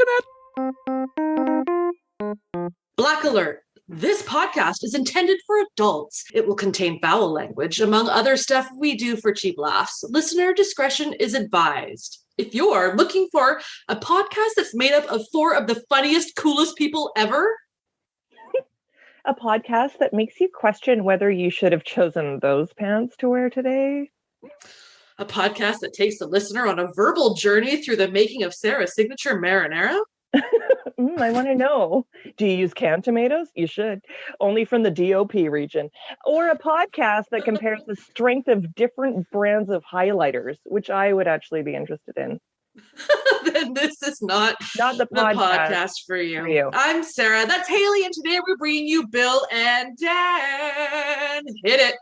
looking at? Black alert. This podcast is intended for adults. It will contain foul language, among other stuff we do for cheap laughs. Listener discretion is advised. If you're looking for a podcast that's made up of four of the funniest, coolest people ever, a podcast that makes you question whether you should have chosen those pants to wear today, a podcast that takes the listener on a verbal journey through the making of Sara's signature marinara, I want to know. Do you use canned tomatoes? You should. Only from the DOP region. Or a podcast that compares the strength of different brands of highlighters, which I would actually be interested in. Then this is not the podcast for you. I'm Sara. That's Haley. And today we're bringing you Bill and Dan. Hit it.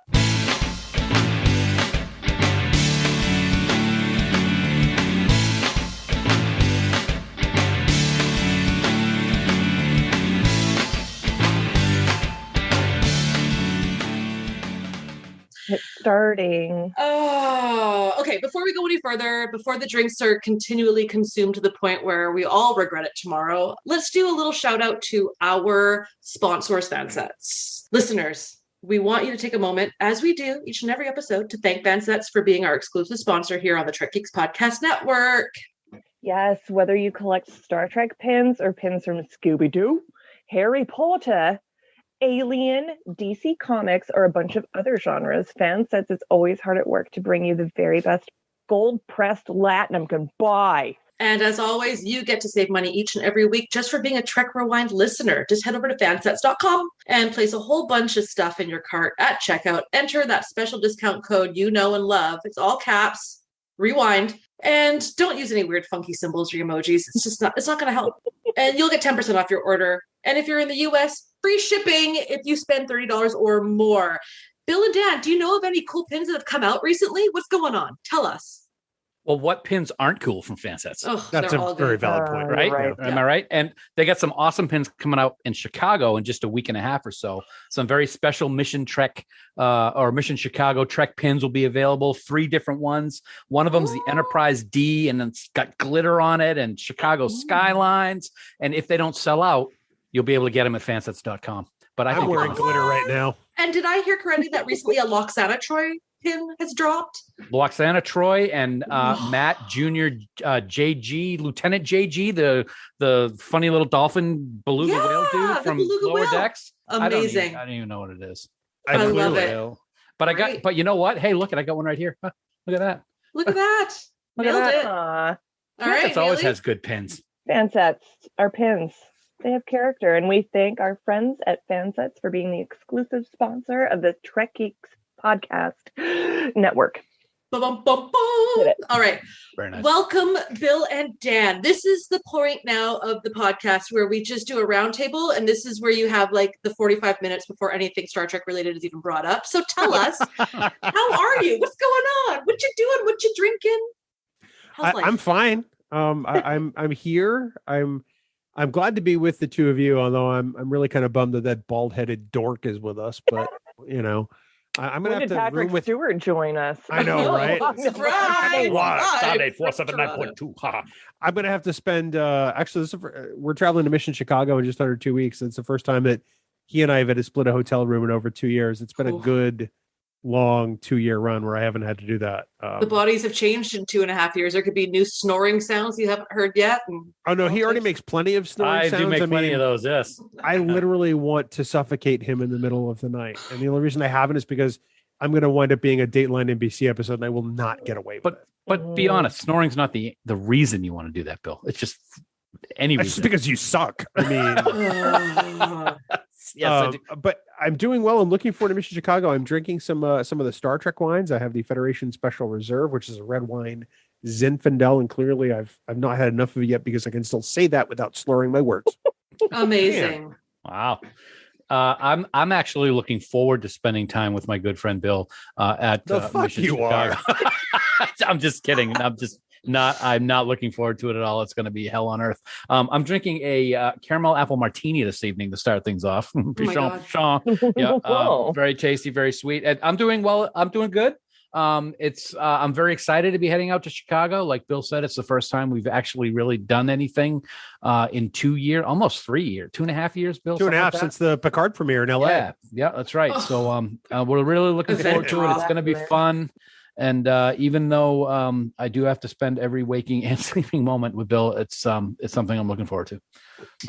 It's starting. Oh, okay. Before we go any further, before the drinks are continually consumed to the point where we all regret it tomorrow, let's do a little shout out to our sponsors, Fansets. Listeners, we want you to take a moment, as we do each and every episode, to thank Fansets for being our exclusive sponsor here on the Trek Geeks Podcast Network. Yes, whether you collect Star Trek pins or pins from Scooby-Doo, Harry Potter, Alien, DC Comics, or a bunch of other genres, Fansets is always hard at work to bring you the very best gold-pressed Latinum can buy. And as always, you get to save money each and every week just for being a Trek Rewind listener. Just head over to fansets.com and place a whole bunch of stuff in your cart at checkout. Enter that special discount code you know and love. It's all caps, Rewind. And don't use any weird funky symbols or emojis. It's not going to help. And you'll get 10% off your order. And if you're in the US, free shipping if you spend $30 or more. Bill and Dan, do you know of any cool pins that have come out recently? What's going on? Tell us. Well, what pins aren't cool from Fansets? Oh, that's a very valid point, right? Right. Yeah. Am I right? And they got some awesome pins coming out in Chicago in just a week and a half or so. Some very special Mission Trek or Mission Chicago Trek pins will be available. 3 different ones. One of them is the Enterprise D, and it's got glitter on it and Chicago skylines. And if they don't sell out, you'll be able to get them at fansets.com. But I'm wearing glitter right now. And did I hear correctly that recently a Loxana Troy pin has dropped? Loxana Troy and Matt Jr. JG, Lieutenant JG, the funny little dolphin beluga whale dude from Lower Decks. Amazing. I don't even know what it is. I love it. But but you know what? Hey, look, I got one right here. Huh, look at that. Look at that. Nailed it. All right. It always has good pins. Fansets are pins. They have character, and we thank our friends at Fansets for being the exclusive sponsor of the Trek Geeks Podcast Network. All right. Very nice. Welcome, Bill and Dan. This is the point now of the podcast where we just do a roundtable, and this is where you have like the 45 minutes before anything Star Trek related is even brought up. So tell us, how are you? What's going on? What you doing? What you drinking? How's life? I'm fine. I'm here. I'm glad to be with the two of you, although I'm really kind of bummed that bald-headed dork is with us. But you know, I'm gonna have to Patrick room with Stewart join us. I know, right? Surprise! Stardate 479.2. I'm gonna have to spend. Actually, we're traveling to Mission Chicago in just under 2 weeks. It's the first time that he and I have had to split a hotel room in over 2 years. It's been a good, long 2-year run where I haven't had to do that. The bodies have changed in 2.5 years. There could be new snoring sounds you haven't heard yet. Oh no, he already makes plenty of snoring sounds. I do make plenty of those. Yes, I literally want to suffocate him in the middle of the night, and the only reason I haven't is because I'm going to wind up being a Dateline NBC episode, and I will not get away with it. But be honest, snoring's not the reason you want to do that, Bill. It's just any reason. It's just because you suck. I mean. Yes, I do. But I'm doing well. I'm looking forward to Mission Chicago. I'm drinking some of the Star Trek wines. I have the Federation Special Reserve, which is a red wine, Zinfandel, and clearly I've not had enough of it yet because I can still say that without slurring my words. Amazing. Wow. I'm actually looking forward to spending time with my good friend Bill at the fuck Mission you Chicago. are. I'm just kidding. I'm not looking forward to it at all. It's going to be hell on earth. I'm drinking a caramel apple martini this evening to start things off. Oh my God. Yeah, very tasty, very sweet. And I'm doing well. I'm doing good. It's I'm very excited to be heading out to Chicago. Like Bill said, it's the first time we've actually really done anything in 2 years, almost 3 years, 2.5 years, Bill. 2.5 since the Picard premiere in LA. Yeah, that's right. So we're really looking forward to it. It's going to be fun. And even though I do have to spend every waking and sleeping moment with Bill, it's something I'm looking forward to.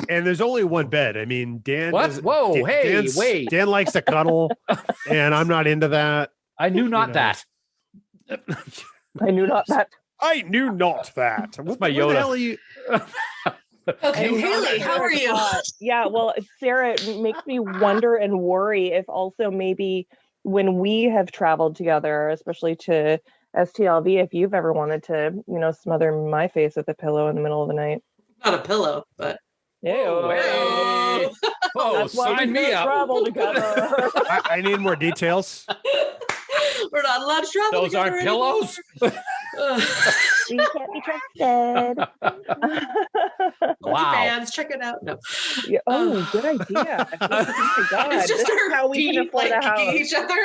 And there's only one bed. I mean, Dan. What? Whoa! Hey, wait. Dan likes to cuddle, and I'm not into that. I knew not that. I knew not that. I knew not that. What's my Yoda? Where the hell are you? Okay, Haley, how are you? Yeah, well, Sarah, it makes me wonder and worry if also maybe when we have traveled together, especially to STLV, if you've ever wanted to, smother my face with a pillow in the middle of the night. Not a pillow, but Ew. Hey. Oh, That's why sign we me up. travel together. I need more details. we're not allowed to travel. Those aren't pillows. We can't be trusted. Wow. Fans, check it out. No. Yeah, oh, good idea. Oh my God. It's just This is how we can afford a house. kicking each other.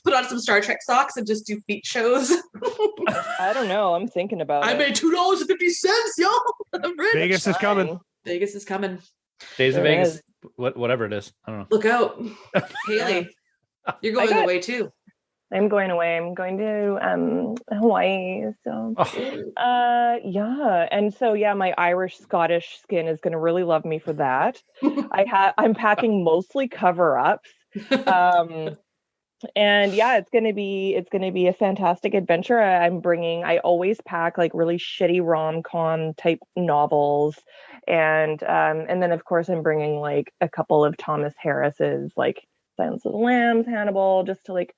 Put on some Star Trek socks and just do feet shows. I don't know. I'm thinking about I it. made $2.50, y'all. I'm rich. Vegas is coming. Vegas is coming. Days of There Vegas, is. whatever it is. I don't know. Look out. Haley, you're going away too. I'm going away. I'm going to Hawaii. So yeah. And so my Irish Scottish skin is gonna really love me for that. I'm packing mostly cover-ups. And yeah, it's gonna be a fantastic adventure. I always pack like really shitty rom-com type novels, and then of course I'm bringing like a couple of Thomas Harris's, like Silence of the Lambs, Hannibal, just to like,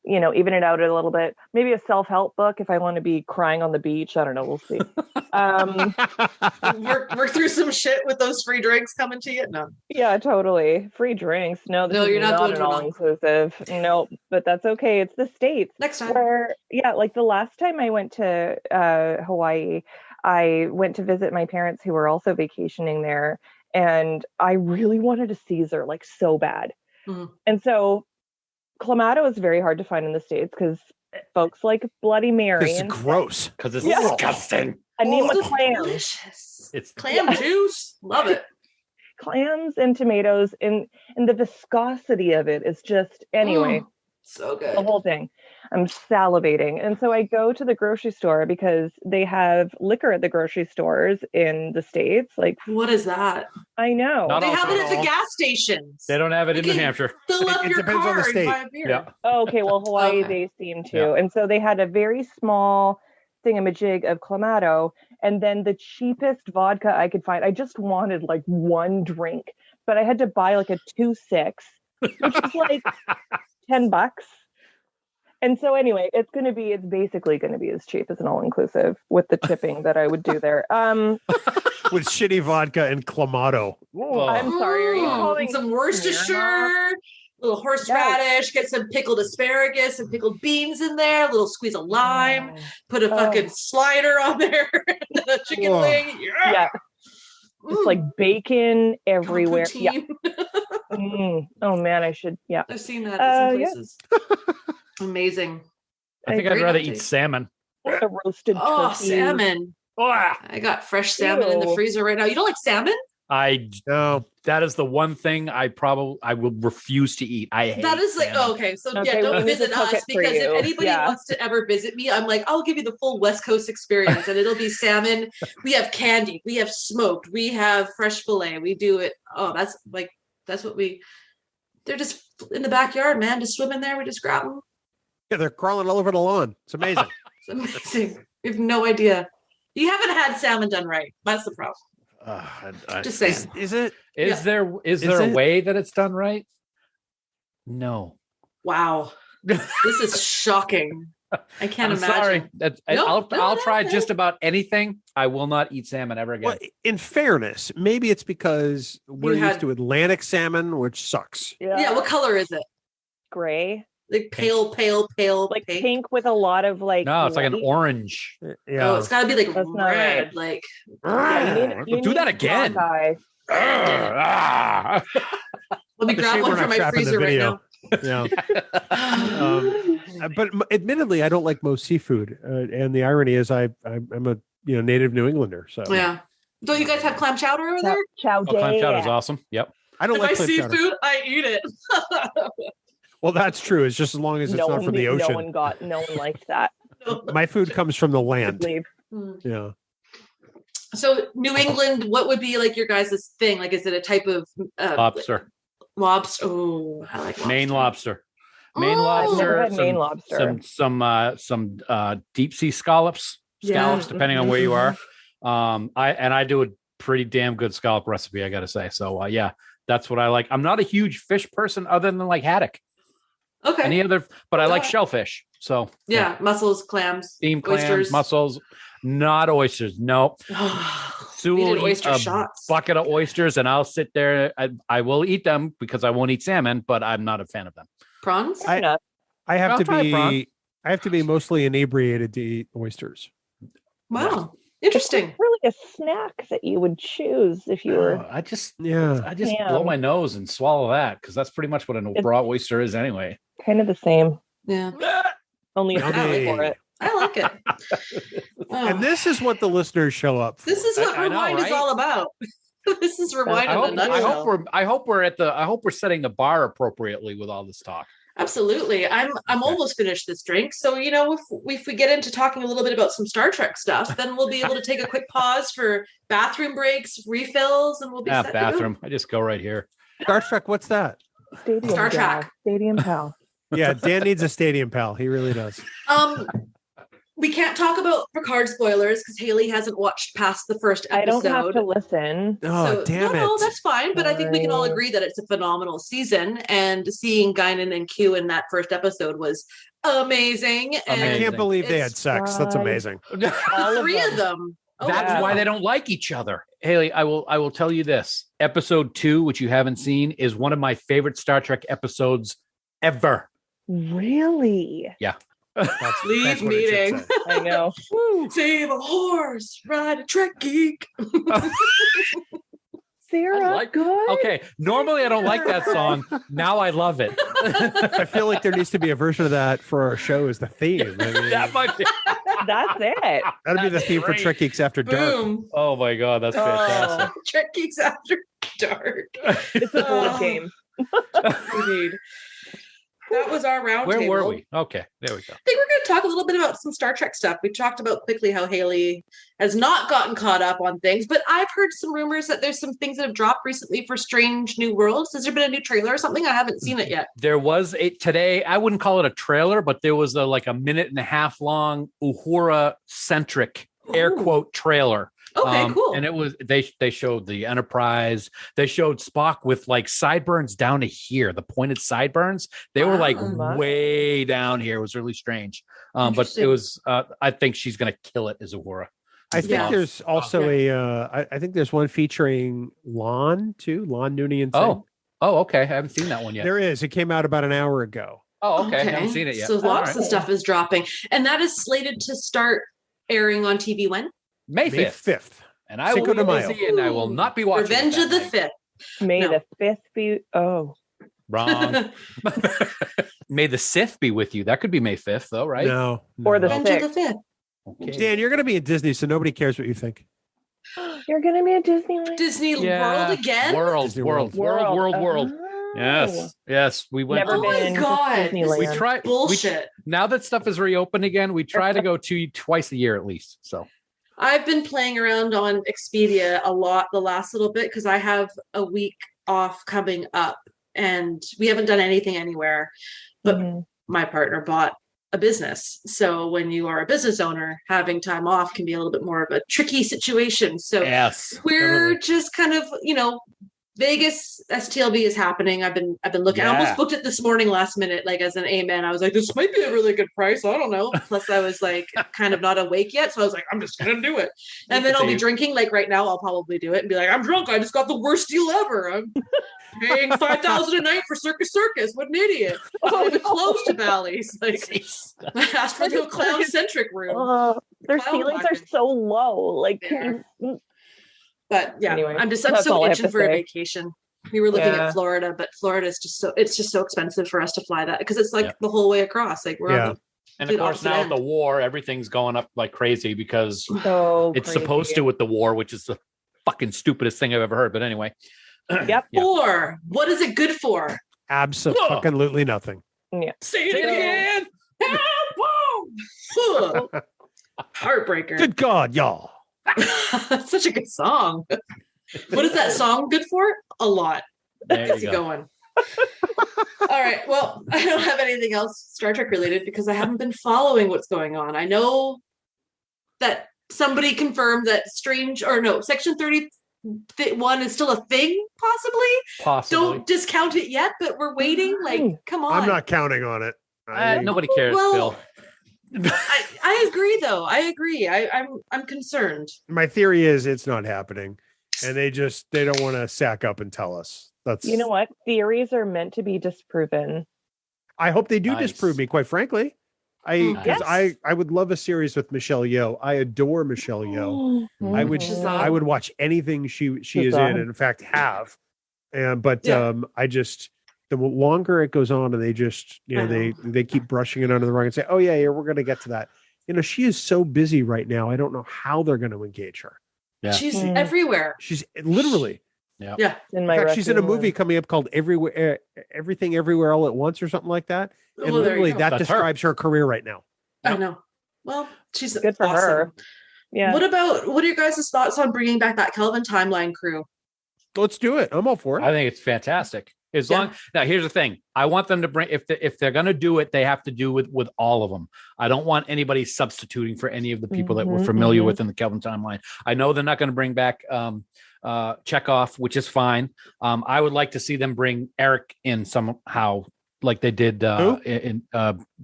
even it out a little bit. Maybe a self-help book if I want to be crying on the beach. I don't know. We'll see. Work through some shit with those free drinks coming to you. No. Yeah, totally. Free drinks. No, this you're is not doing an all-inclusive. No, but that's okay. It's the States. Next time. Like the last time I went to Hawaii, I went to visit my parents who were also vacationing there, and I really wanted a Caesar, like so bad. Mm-hmm. And so Clamato is very hard to find in the States because folks like Bloody Mary. It's gross. Because it's Yeah. disgusting. I need my It's clams. delicious. It's Clam juice. Love it. Clams and tomatoes, and the viscosity of it is just, anyway, So good. the whole thing. I'm salivating. And so I go to the grocery store because they have liquor at the grocery stores in the States. Like, What is that? I know. Not They also have it at the all. gas stations. They don't have it in New Okay. Hampshire. Fill up It your depends on car the and state. buy a beer. Yeah. Oh, okay. Well, Hawaii, Okay. they seem to. Yeah. And so they had a very small thingamajig of Clamato, and then the cheapest vodka I could find. I just wanted like one drink, but I had to buy like a 2.6, which is like $10. And so anyway, it's basically going to be as cheap as an all-inclusive with the tipping that I would do there. With shitty vodka and Clamato. Oh. I'm sorry, are you calling some Worcestershire, little horseradish, get some pickled asparagus and pickled beans in there, a little squeeze of lime, put a fucking slider on there, and a chicken Oh. wing. Yeah. It's like bacon everywhere. Yeah. Poutine. Oh man, I should. Yeah. I've seen that in some yeah. places. Amazing. I think I'd Great rather update. eat salmon. A roasted Oh, turkey. salmon. Ah, I got fresh salmon in the Ew. freezer right now. You don't like salmon? No. That is the one thing I will refuse to eat. I hate That is like, salmon. oh, okay. So Okay, yeah, we don't need to visit cook us it for because if you. anybody Yeah. wants to ever visit me, I'm like, I'll give you the full West Coast experience, and it'll be salmon. We have candy, we have smoked, we have fresh fillet. We do it. Oh, that's what we. They're just in the backyard, man. Just swim in there. We just grab them. Yeah, they're crawling all over the lawn. It's amazing. It's amazing. You have no idea. You haven't had salmon done right. That's the problem. Just saying. Is it? Is there a it? way that it's done right? No. Wow. This is shocking. I can't I'm imagine. sorry. No, I'll try no. just about anything. I will not eat salmon ever again. Well, in fairness, maybe it's because we're You had- used to Atlantic salmon, which sucks. Yeah. What color is it? Gray. Like pale, Like pink. pink with a lot of like. No, it's like an white. orange. Yeah. Oh, it's got to be like That's not red. right. Like Yeah, you Do need that again. black eye. Ah. let me The grab shame one we're from not my trapping the freezer right video. now. Yeah. But admittedly, I don't like most seafood, and the irony is, I'm a native New Englander. So Yeah. Don't you guys have clam chowder over there? Clam chowder is awesome. Yep. I don't If like I clam see chowder. food, I eat it. Well, that's true. It's just as long as it's not from the ocean. No one liked that. My food comes from the land. Leave. Yeah. So New England, what would be like your guys' thing? Like, is it a type of Lobster. lobster? Oh, I like lobster. Maine lobster. I've never had Maine lobster. Some deep sea scallops, depending on where you are. I do a pretty damn good scallop recipe, I gotta say. So yeah, that's what I like. I'm not a huge fish person other than like haddock. Okay. But I like shellfish. So yeah, mussels, clams, steamed oysters. clams, mussels, not oysters. No. Sue will eat a bucket of oysters, and I'll sit there. I will eat them because I won't eat salmon, but I'm not a fan of them. Prawns? I have to be mostly inebriated to eat oysters. Wow. Interesting. It's really a snack that you would choose if you were. I just blow my nose and swallow that because that's pretty much what a raw oyster is anyway. Kind of the same. Yeah. Only for it. I like it. And this is what the listeners show up for. This is what Rewind is all about. This is Rewind in a nutshell. I hope we're setting the bar appropriately with all this talk. Absolutely. I'm almost finished this drink. So, if we get into talking a little bit about some Star Trek stuff, then we'll be able to take a quick pause for bathroom breaks, refills, and we'll be set bathroom. to go. I just go right here. Star Trek, what's that? Star Trek. Stadium Pal. Yeah, Dan needs a stadium pal. He really does. We can't talk about Picard spoilers because Haley hasn't watched past the first episode. I don't have to listen. Oh, damn it. No, that's fine. But I think we can all agree that it's a phenomenal season. And seeing Guinan and Q in that first episode was amazing. And I can't believe they had sex. That's amazing. All three of them. That's why they don't like each other. Haley, I will tell you this. Episode 2, which you haven't seen, is one of my favorite Star Trek episodes ever. Really? Yeah. Leave meeting. I know. Save a horse, ride a Trek geek. Sara, good. Okay, normally I don't like that song. Now I love it. I feel like there needs to be a version of that for our show as the theme. I mean, That might be. That's it. That'd be the theme for Trek Geeks After Boom. Dark. Oh my God, that's fantastic. Trek Geeks After Dark. It's a board game. Indeed. That was our round Where table. were we? Okay, there we go. I think we're going to talk a little bit about some Star Trek stuff. We talked about quickly how Haley has not gotten caught up on things, but I've heard some rumors that there's some things that have dropped recently for Strange New Worlds. Has there been a new trailer or something? I haven't seen it yet. There was today. I wouldn't call it a trailer, but there was a 1.5-minute long Uhura centric air quote trailer. Okay, cool. And it was they showed the Enterprise. They showed Spock with sideburns down to here, the pointed sideburns. They were way down here. It was really strange. But it was. I think she's going to kill it as Uhura. I think there's also I think there's one featuring Lon too. Lon Nooney and Oh, okay. I haven't seen that one yet. There is. It came out about an hour ago. Oh, okay. I haven't seen it yet. So lots of stuff is dropping, and that is slated to start airing on TV when? May 5th. And I will be busy and I will not be watching. Revenge of the 5th. May the 5th be. Oh. Wrong. May the Sith be with you. That could be May 5th, though, right? No. Or the Revenge of the 5th. Okay. Dan, you're going to be at Disney, so nobody cares what you think. You're going to be at Disneyland? Disney World again? World. Oh. Yes. We went. Never been to Disneyland. We try bullshit. Now that stuff is reopened again, we try to go twice a year at least. So I've been playing around on Expedia a lot the last little bit because I have a week off coming up and we haven't done anything anywhere. But my partner bought a business. So when you are a business owner, having time off can be a little bit more of a tricky situation. So we're just kind of, Vegas STLB is happening. I've been looking. I almost booked it this morning last minute, as an amen. I was like, this might be a really good price. I don't know. Plus I was kind of not awake yet. So I was like, I'm just going to do it. And then I'll be drinking. Right now I'll probably do it and be like, I'm drunk. I just got the worst deal ever. I'm paying $5,000 a night for Circus. What an idiot. It's not even close to Bally's. I asked for the clown centric room. Their ceilings are so low. But yeah, anyway, I'm so itching for a vacation. We were looking at Florida, but Florida is just so expensive for us to fly that because it's like the whole way across. Like we're on the and of course now with the war, everything's going up like crazy because it's supposed to with the war, which is the fucking stupidest thing I've ever heard. But anyway. Yep. For what is it good for? Absolutely nothing. Yeah. Say it again. Heartbreaker. Good God, y'all. That's such a good song. What is that song good for? A lot. Gets you going. All right. Well, I don't have anything else Star Trek related because I haven't been following what's going on. I know that somebody confirmed that Section 31 is still a thing, possibly. Don't discount it yet, but we're waiting. Like, come on. I'm not counting on it. Nobody cares, Phil. I agree, though. I agree. I'm concerned. My theory is it's not happening, and they don't want to sack up and tell us. That's You know what? Theories are meant to be disproven. I hope they do disprove me. Quite frankly, I would love a series with Michelle Yeoh. I adore Michelle Yeoh. I would watch anything she is in, and in fact have. The longer it goes on, and they just they keep brushing it under the rug and say, "Oh yeah, we're going to get to that." She is so busy right now. I don't know how they're going to engage her. Yeah, she's everywhere. She's literally. Yeah. In fact, she's in a movie coming up called Everything Everywhere All at Once or something like that. And literally that describes her career right now. I know. Well, she's good for her. Yeah. What are your guys' thoughts on bringing back that Kelvin timeline crew? Let's do it. I'm all for it. I think it's fantastic. Now, here's the thing. I want them to bring, if they're going to do it, they have to do it with all of them. I don't want anybody substituting for any of the people that we're familiar with in the Kelvin timeline. I know they're not going to bring back Chekhov, which is fine. I would like to see them bring Eric in somehow, like they did in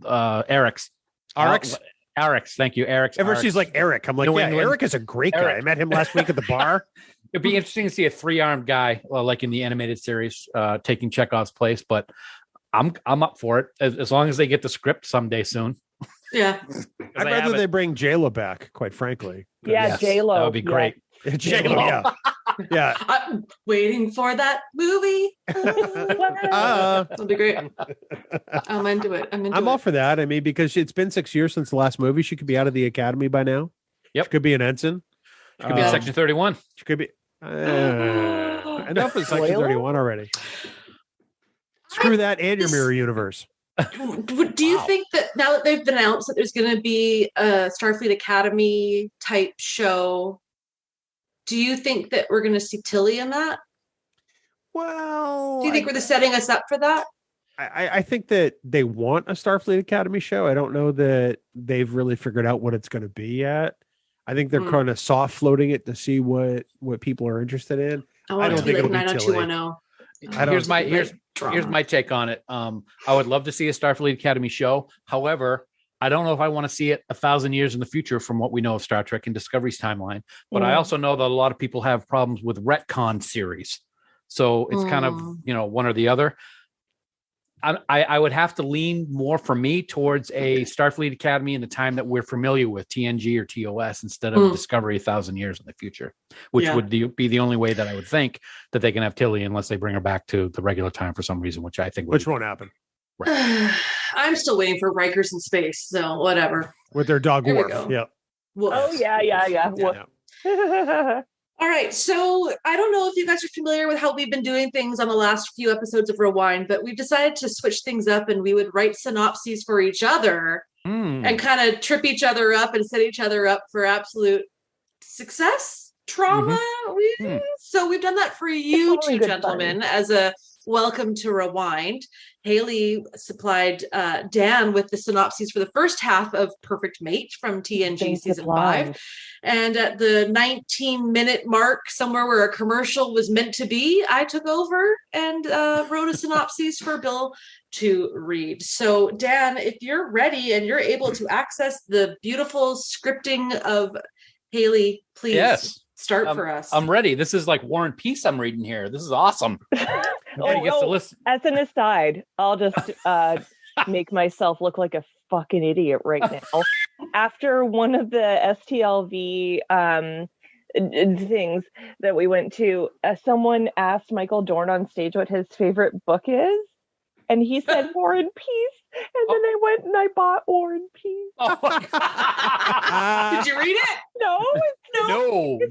Eric's. Eric's, thank you, Eric's. Ever she's like Eric. I'm like, Eric is a great guy. I met him last week at the bar. It'd be interesting to see a 3-armed guy, like in the animated series, taking Chekhov's place. But I'm up for it as long as they get the script someday soon. Yeah, I'd rather they bring J-Lo back. Quite frankly, J-Lo. That would be great. J-Lo, yeah. I'm waiting for that movie. That'll be great. I'm into it. I'm all for that. I mean, because it's been 6 years since the last movie. She could be out of the academy by now. Yep, she could be an ensign. She could be in Section 31. She could be. Enough of Section 31 already. Screw that and your mirror universe. Do you think that now that they've announced that there's going to be a Starfleet Academy type show, do you think that we're going to see Tilly in that? Well, do you think they're setting us up for that? I think that they want a Starfleet Academy show. I don't know that they've really figured out what it's going to be yet. I think they're kind of soft floating it to see what people are interested in. I don't think it'll be Tilly. Here's my take on it. I would love to see a Starfleet Academy show. However, I don't know if I want to see it 1,000 years in the future from what we know of Star Trek and Discovery's timeline. But I also know that a lot of people have problems with retcon series. So it's kind of, one or the other. I would have to lean more for me towards a Starfleet Academy in the time that we're familiar with, TNG or TOS, instead of Discovery 1,000 years in the future, which would be the only way that I would think that they can have Tilly unless they bring her back to the regular time for some reason, which I think won't happen. Right. I'm still waiting for Rikers in space, so whatever. With their dog Worf. Yeah. Oh, yeah. All right, so I don't know if you guys are familiar with how we've been doing things on the last few episodes of Rewind, but we've decided to switch things up, and we would write synopses for each other and kind of trip each other up and set each other up for absolute success, trauma. So we've done that for you two gentlemen as a welcome to Rewind. Haley supplied Dan with the synopses for the first half of Perfect Mate from TNG Season 5. And at the 19-minute mark, somewhere where a commercial was meant to be, I took over and wrote a synopsis for Bill to read. So, Dan, if you're ready and you're able to access the beautiful scripting of Haley, please start for us. I'm ready. This is like War and Peace I'm reading here. This is awesome. As an aside, I'll just make myself look like a fucking idiot right now. After one of the STLV things that we went to, someone asked Michael Dorn on stage what his favorite book is, and he said War and Peace, and then I went and I bought War and Peace. Oh my God. Did you read it? No,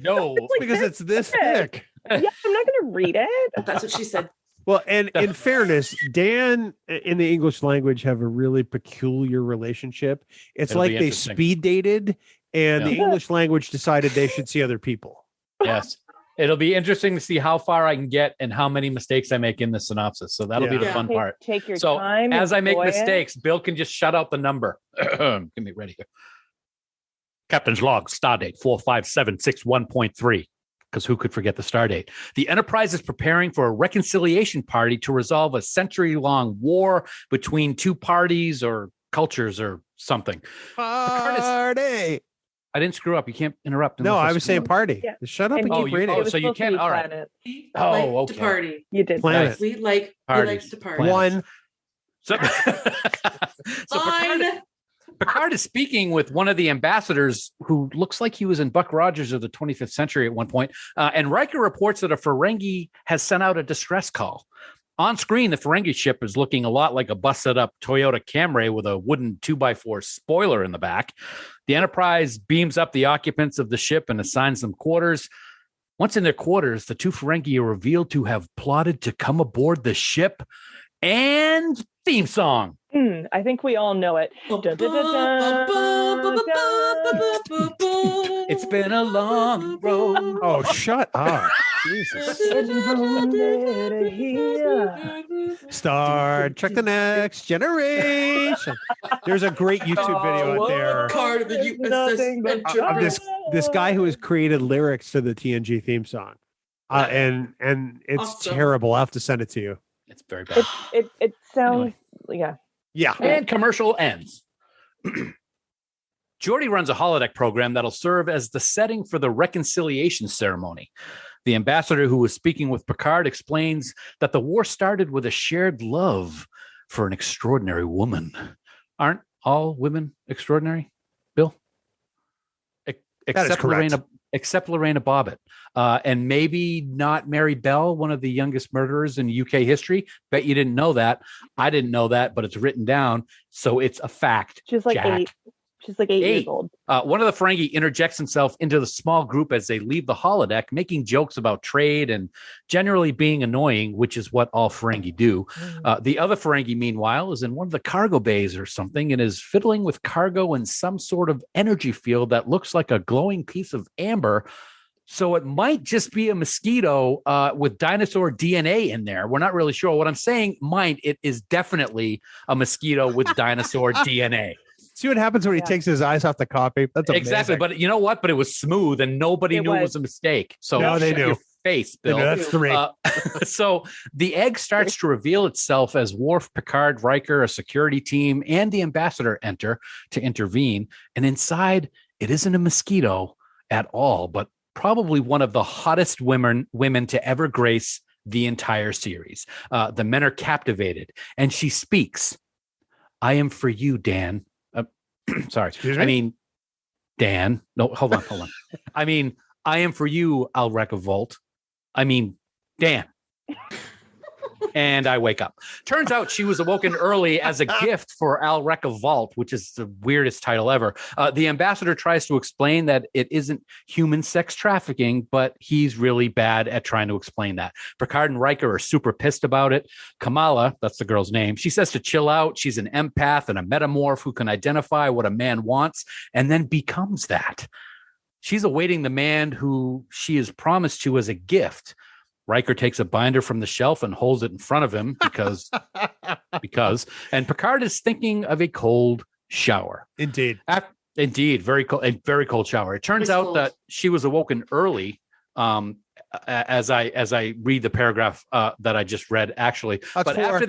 No. It's like Because it's this thick. yeah, I'm not going to read it. That's what she said. Well, and in fairness, Dan in the English language have a really peculiar relationship. It's It'll like be they interesting. speed dated and the Yeah. English language decided they should see other people. Yes. It'll be interesting to see how far I can get and how many mistakes I make in the synopsis. So that'll be the Yeah. fun part. Take your So time. as I make enjoy it. mistakes, Bill can just shut out the number. Get me ready here. Captain's log, stardate 45761.3. Because who could forget the stardate? The Enterprise is preparing for a reconciliation party to resolve a century-long war between two parties or cultures or something. Party. I didn't screw up. You can't interrupt. No, unless I was saying party. Yeah. Shut up And and Oh, keep you- reading. oh, It was so you supposed to can- be all right. planet. We Oh, like okay. to party. You did. Planet. We like Parties. to party. Planets. One. So, so Fine. Picard is speaking with one of the ambassadors who looks like he was in Buck Rogers of the 25th century at one point. And Riker reports that a Ferengi has sent out a distress call. On screen, the Ferengi ship is looking a lot like a busted up Toyota Camry with a wooden 2x4 spoiler in the back. The Enterprise beams up the occupants of the ship and assigns them quarters. Once in their quarters, the two Ferengi are revealed to have plotted to come aboard the ship. And theme song. I think we all know it. Dun, dun, dun, dun, dun. It's been a long road. Oh, shut up. Jesus. Star Trek The Next Generation. There's a great YouTube video out there Card of the Nothing but USS of this guy who has created lyrics to the TNG theme song. And it's Awesome. terrible. I'll have to send it to you. It's very bad. It sounds yeah. Yeah. And commercial ends. Geordi runs a holodeck program that'll serve as the setting for the reconciliation ceremony. The ambassador who was speaking with Picard explains that the war started with a shared love for an extraordinary woman. Aren't all women extraordinary, Bill? Except correct. Lorena Bobbitt. And maybe not Mary Bell, one of the youngest murderers in UK history. Bet you didn't know that. I didn't know that, but it's written down. So it's a fact. She's like Jack. 8. She's like 8 years old. One of the Ferengi interjects himself into the small group as they leave the holodeck, making jokes about trade and generally being annoying, which is what all Ferengi do. The other Ferengi, meanwhile, is in one of the cargo bays or something and is fiddling with cargo in some sort of energy field that looks like a glowing piece of amber. So it might just be a mosquito with dinosaur DNA in there. We're not really sure. What I'm saying, it is definitely a mosquito with dinosaur DNA. See what happens when he takes his eyes off the copy. That's amazing. Exactly. But you know what? But it was smooth and nobody knew it was a mistake. So No, they shut knew. your face, They Bill. knew. That's three. So the egg starts to reveal itself as Worf, Picard, Riker, a security team, and the ambassador enter to intervene. And inside, it isn't a mosquito at all, but probably one of the hottest women to ever grace the entire series. The men are captivated, and she speaks. I am for you, Dan. Sorry. Excuse me? I mean, Dan. No, hold on. I mean, I am for you, I'll wreck a vault. I mean, Dan. And I wake up. Turns out she was awoken early as a gift for Al Rekka Vault, which is the weirdest title ever. The ambassador tries to explain that it isn't human sex trafficking, but he's really bad at trying to explain that. Picard and Riker are super pissed about it. Kamala, that's the girl's name, she says to chill out. She's an empath and a metamorph who can identify what a man wants and then becomes that. She's awaiting the man who she is promised to as a gift. Riker takes a binder from the shelf and holds it in front of him because, and Picard is thinking of a cold shower. Indeed. Indeed, very cold shower. It turns out that she was awoken early. As I read the paragraph that I just read, actually, That's four.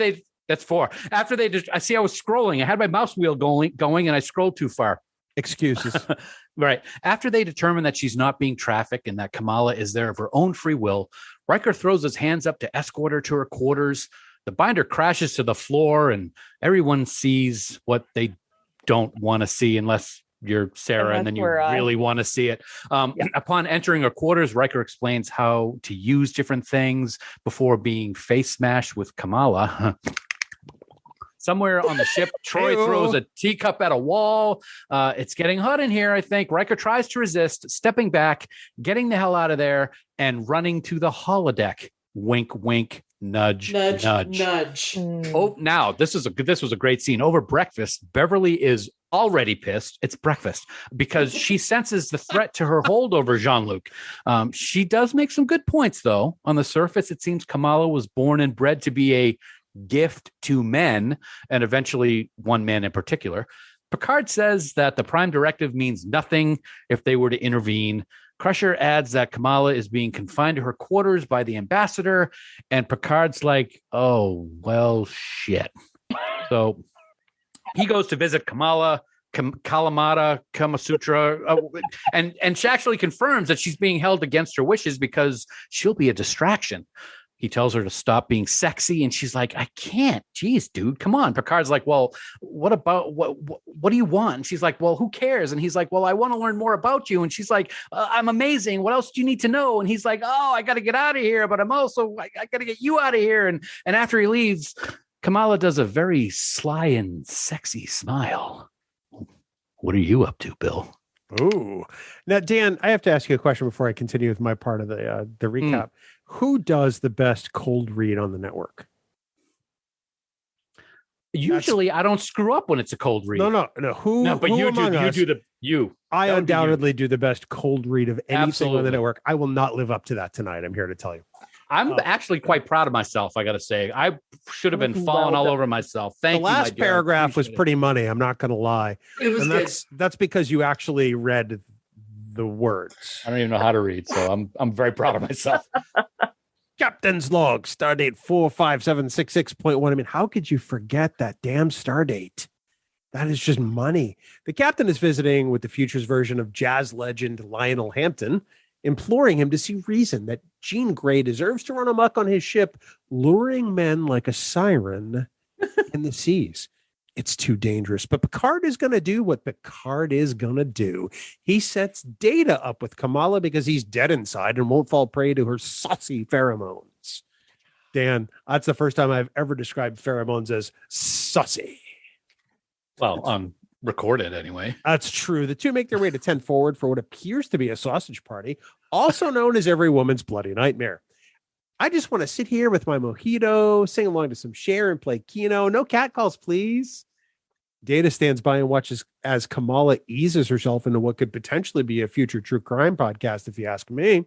That's four. After they just, I was scrolling. I had my mouse wheel going, and I scrolled too far. Excuses. Right. After they determine that she's not being trafficked and that Kamala is there of her own free will, Riker throws his hands up to escort her to her quarters. The binder crashes to the floor and everyone sees what they don't want to see unless you're Sarah, and then you where really want to see it. Upon entering her quarters, Riker explains how to use different things before being face smashed with Kamala. Somewhere on the ship, Troy throws a teacup at a wall. It's getting hot in here, I think. Riker tries to resist, stepping back, getting the hell out of there, and running to the holodeck. Wink, wink, nudge, nudge. Oh, now this was a great scene. Over breakfast, Beverly is already pissed. It's breakfast because she senses the threat to her hold over Jean-Luc. She does make some good points, though. On the surface, it seems Kamala was born and bred to be a gift to men, and eventually one man in particular. Picard says that the Prime Directive means nothing if they were to intervene. Crusher adds that Kamala is being confined to her quarters by the ambassador, and Picard's like, oh, well, shit. So he goes to visit Kamala, Kalamata, Kamasutra, and she actually confirms that she's being held against her wishes because she'll be a distraction. He tells her to stop being sexy, and she's like, I can't. Jeez, dude, come on. Picard's like, well, what do you want? And she's like, well, who cares? And he's like, well, I want to learn more about you. And she's like, I'm amazing. What else do you need to know? And he's like, oh, I got to get out of here, but I'm also, I got to get you out of here. And after he leaves, Kamala does a very sly and sexy smile. What are you up to, Bill? Ooh. Now, Dan, I have to ask you a question before I continue with my part of the recap. Who does the best cold read on the network? Usually, I don't screw up when it's a cold read. No. But you. I undoubtedly do the best cold read of anything Absolutely. on the network. I will not live up to that tonight. I'm here to tell you. I'm actually quite proud of myself. I got to say, I should have been falling all over myself. Thank you. The last paragraph was pretty money. I'm not going to lie. It was and that's because you actually read the words. I don't even know how to read, so I'm very proud of myself. Captain's log, stardate 45766.1. I mean, how could you forget that damn stardate? That is just money. The captain is visiting with the future's version of jazz legend Lionel Hampton, imploring him to see reason that Jean Grey deserves to run amok on his ship, luring men like a siren in the seas. It's too dangerous. But Picard is going to do what Picard is going to do. He sets Data up with Kamala because he's dead inside and won't fall prey to her saucy pheromones. Dan, that's the first time I've ever described pheromones as saucy. Well, recorded anyway. That's true. The two make their way to 10 forward for what appears to be a sausage party, also known as every woman's bloody nightmare. I just want to sit here with my mojito, sing along to some Cher and play Keno. No catcalls, please. Data stands by and watches as Kamala eases herself into what could potentially be a future true crime podcast, if you ask me.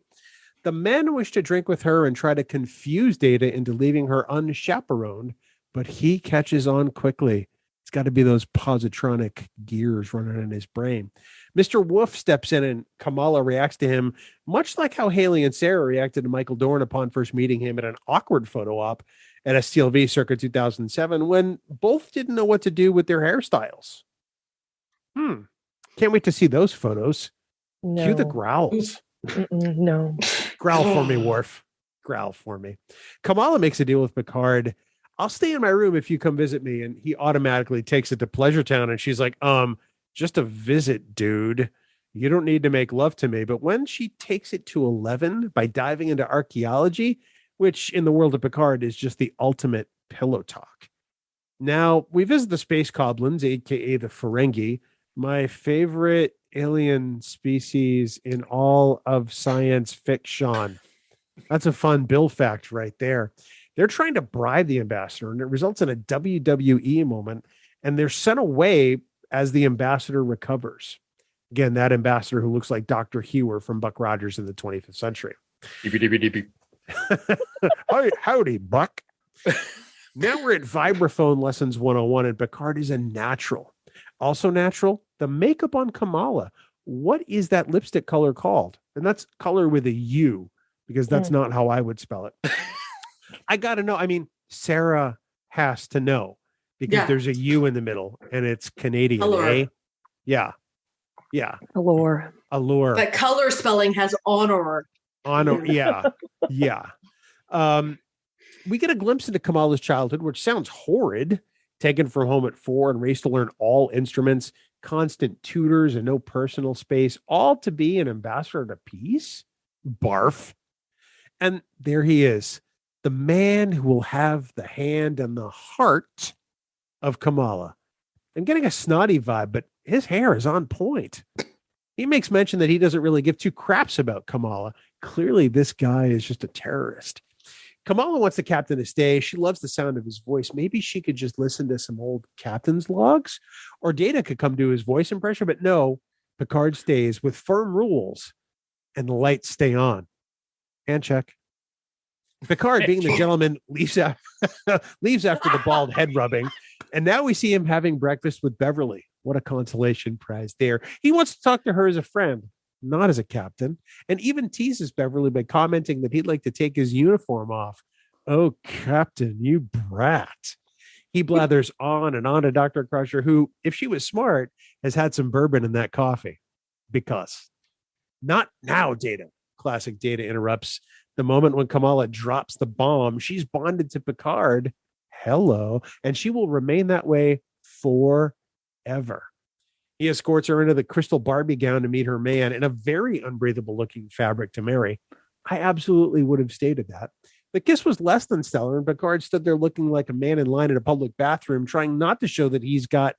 The men wish to drink with her and try to confuse Data into leaving her unchaperoned, but he catches on quickly. It's got to be those positronic gears running in his brain. Mr. Wolf steps in and Kamala reacts to him, much like how Haley and Sara reacted to Michael Dorn upon first meeting him at an awkward photo op at STLV circa 2007, when both didn't know what to do with their hairstyles. Can't wait to see those photos. No. Cue the growls. No. Growl for me, Worf. Growl for me. Kamala makes a deal with Picard. I'll stay in my room if you come visit me. And he automatically takes it to Pleasure Town. And she's like, just a visit, dude. You don't need to make love to me. But when she takes it to 11 by diving into archaeology, which in the world of Picard is just the ultimate pillow talk. Now, we visit the space goblins, aka the Ferengi, my favorite alien species in all of science fiction. That's a fun Bill fact right there. They're trying to bribe the ambassador, and it results in a WWE moment, and they're sent away as the ambassador recovers. Again, that ambassador who looks like Dr. Hewer from Buck Rogers in the 25th century. Howdy, Buck. Now we're at Vibraphone Lessons 101, and Picard is a natural. Also natural, the makeup on Kamala. What is that lipstick color called? And that's color with a U, because that's not how I would spell it. I got to know. I mean, Sarah has to know, because there's a U in the middle, and it's Canadian. Allure. Eh? Yeah. Allure. That color spelling has honor. Honor. Yeah. We get a glimpse into Kamala's childhood, which sounds horrid. Taken from home at 4 and raised to learn all instruments. constant tutors and no personal space, all to be an ambassador to peace? Barf. And there he is, the man who will have the hand and the heart of Kamala. I'm getting a snotty vibe, but his hair is on point. He makes mention that he doesn't really give two craps about Kamala. Clearly, this guy is just a terrorist. Kamala wants the captain to stay. She loves the sound of his voice. Maybe she could just listen to some old captain's logs, or Data could come do his voice impression. But no, Picard stays with firm rules, and the lights stay on. And check. Picard, being the gentleman, leaves after the bald head rubbing, and now we see him having breakfast with Beverly. What a consolation prize there. He wants to talk to her as a friend, not as a captain, and even teases Beverly by commenting that he'd like to take his uniform off. Oh, Captain, you brat. He blathers on and on to Dr. Crusher, who, if she was smart, has had some bourbon in that coffee. Because. Not now, Data. Classic Data interrupts. The moment when Kamala drops the bomb, she's bonded to Picard. Hello. And she will remain that way forever. He escorts her into the crystal Barbie gown to meet her man in a very unbreathable looking fabric to marry. I absolutely would have stated that. The kiss was less than stellar, and Picard stood there looking like a man in line in a public bathroom, trying not to show that he's got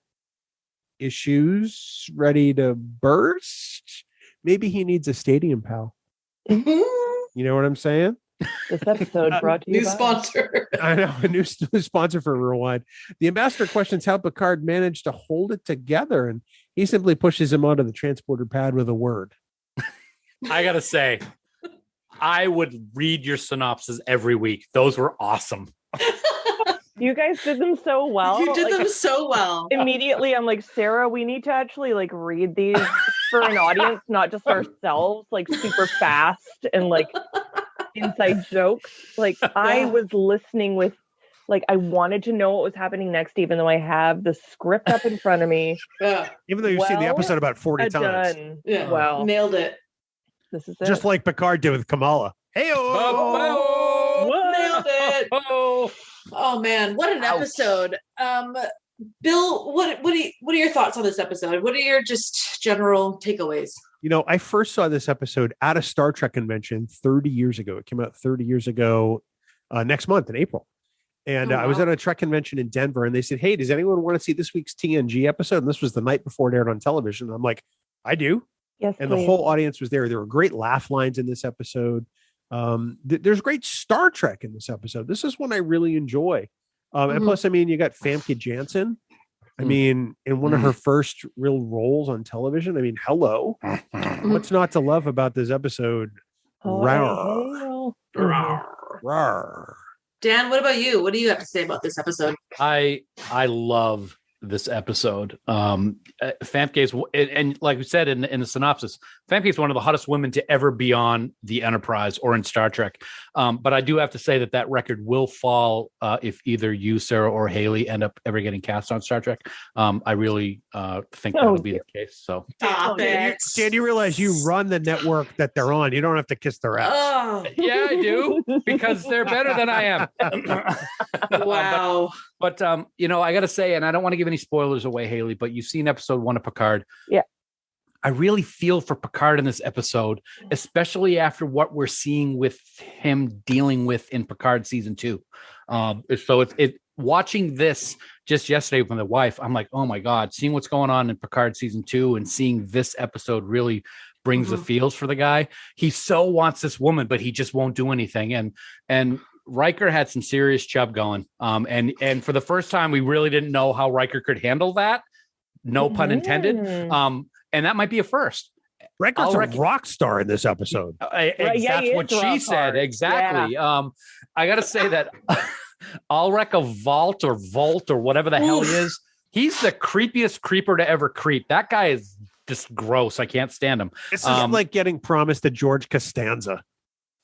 issues ready to burst. Maybe he needs a stadium pal. You know what I'm saying? This episode brought to you New by sponsor. I know, a new sponsor for Rewind. The ambassador questions how Picard managed to hold it together, and he simply pushes him onto the transporter pad with a word. I gotta say, I would read your synopses every week. Those were awesome. You guys did them so well. You did them so well. Immediately, I'm like, Sarah, we need to actually like read these for an audience, not just ourselves, like super fast and like inside jokes. Like I was listening with, like, I wanted to know what was happening next, even though I have the script up in front of me. Yeah. Even though you've seen the episode about 40 times. Done. Yeah. Well, Nailed it. this is it. Just like Picard did with Kamala. Hey, Nailed it. Oh man, what an episode. Bill, what are your thoughts on this episode? What are your just general takeaways? You know, I first saw this episode at a Star Trek convention 30 years ago. It came out 30 years ago next month in April. And I was at a Trek convention in Denver, and they said, hey, does anyone want to see this week's TNG episode? And this was the night before it aired on television. And I'm like, I do. Yes, and please. the whole audience was there. There were great laugh lines in this episode. There's great Star Trek in this episode. This is one I really enjoy. And plus, I mean, you got Famke Janssen. I mean, in one of her first real roles on television. I mean, hello. What's not to love about this episode? Rawr. Rawr. Dan, what about you? What do you have to say about this episode? I love this episode. Famke's, and like we said in the synopsis, Famke is one of the hottest women to ever be on the Enterprise or in Star Trek. But I do have to say that record will fall if either you, Sarah, or Haley end up ever getting cast on Star Trek. I really think that'll be the case. So Stop it. Dan, you realize you run the network that they're on. You don't have to kiss their ass. Oh, yeah, I do, because they're better than I am. wow. But you know, I got to say, and I don't want to give any spoilers away, Haley, but you've seen episode 1 of Picard. Yeah. I really feel for Picard in this episode, especially after what we're seeing with him dealing with in Picard season 2. So watching this just yesterday with my wife, I'm like, oh my God, seeing what's going on in Picard season 2 and seeing this episode really brings the feels for the guy. He so wants this woman, but he just won't do anything. And Riker had some serious chub going. And for the first time, we really didn't know how Riker could handle that. No pun intended. And that might be a first. Riker's a rock star in this episode. That's what she said. Exactly. Yeah. I got to say that Ulrich Volt or whatever the hell he is, he's the creepiest creeper to ever creep. That guy is just gross. I can't stand him. It's like getting promised a George Costanza.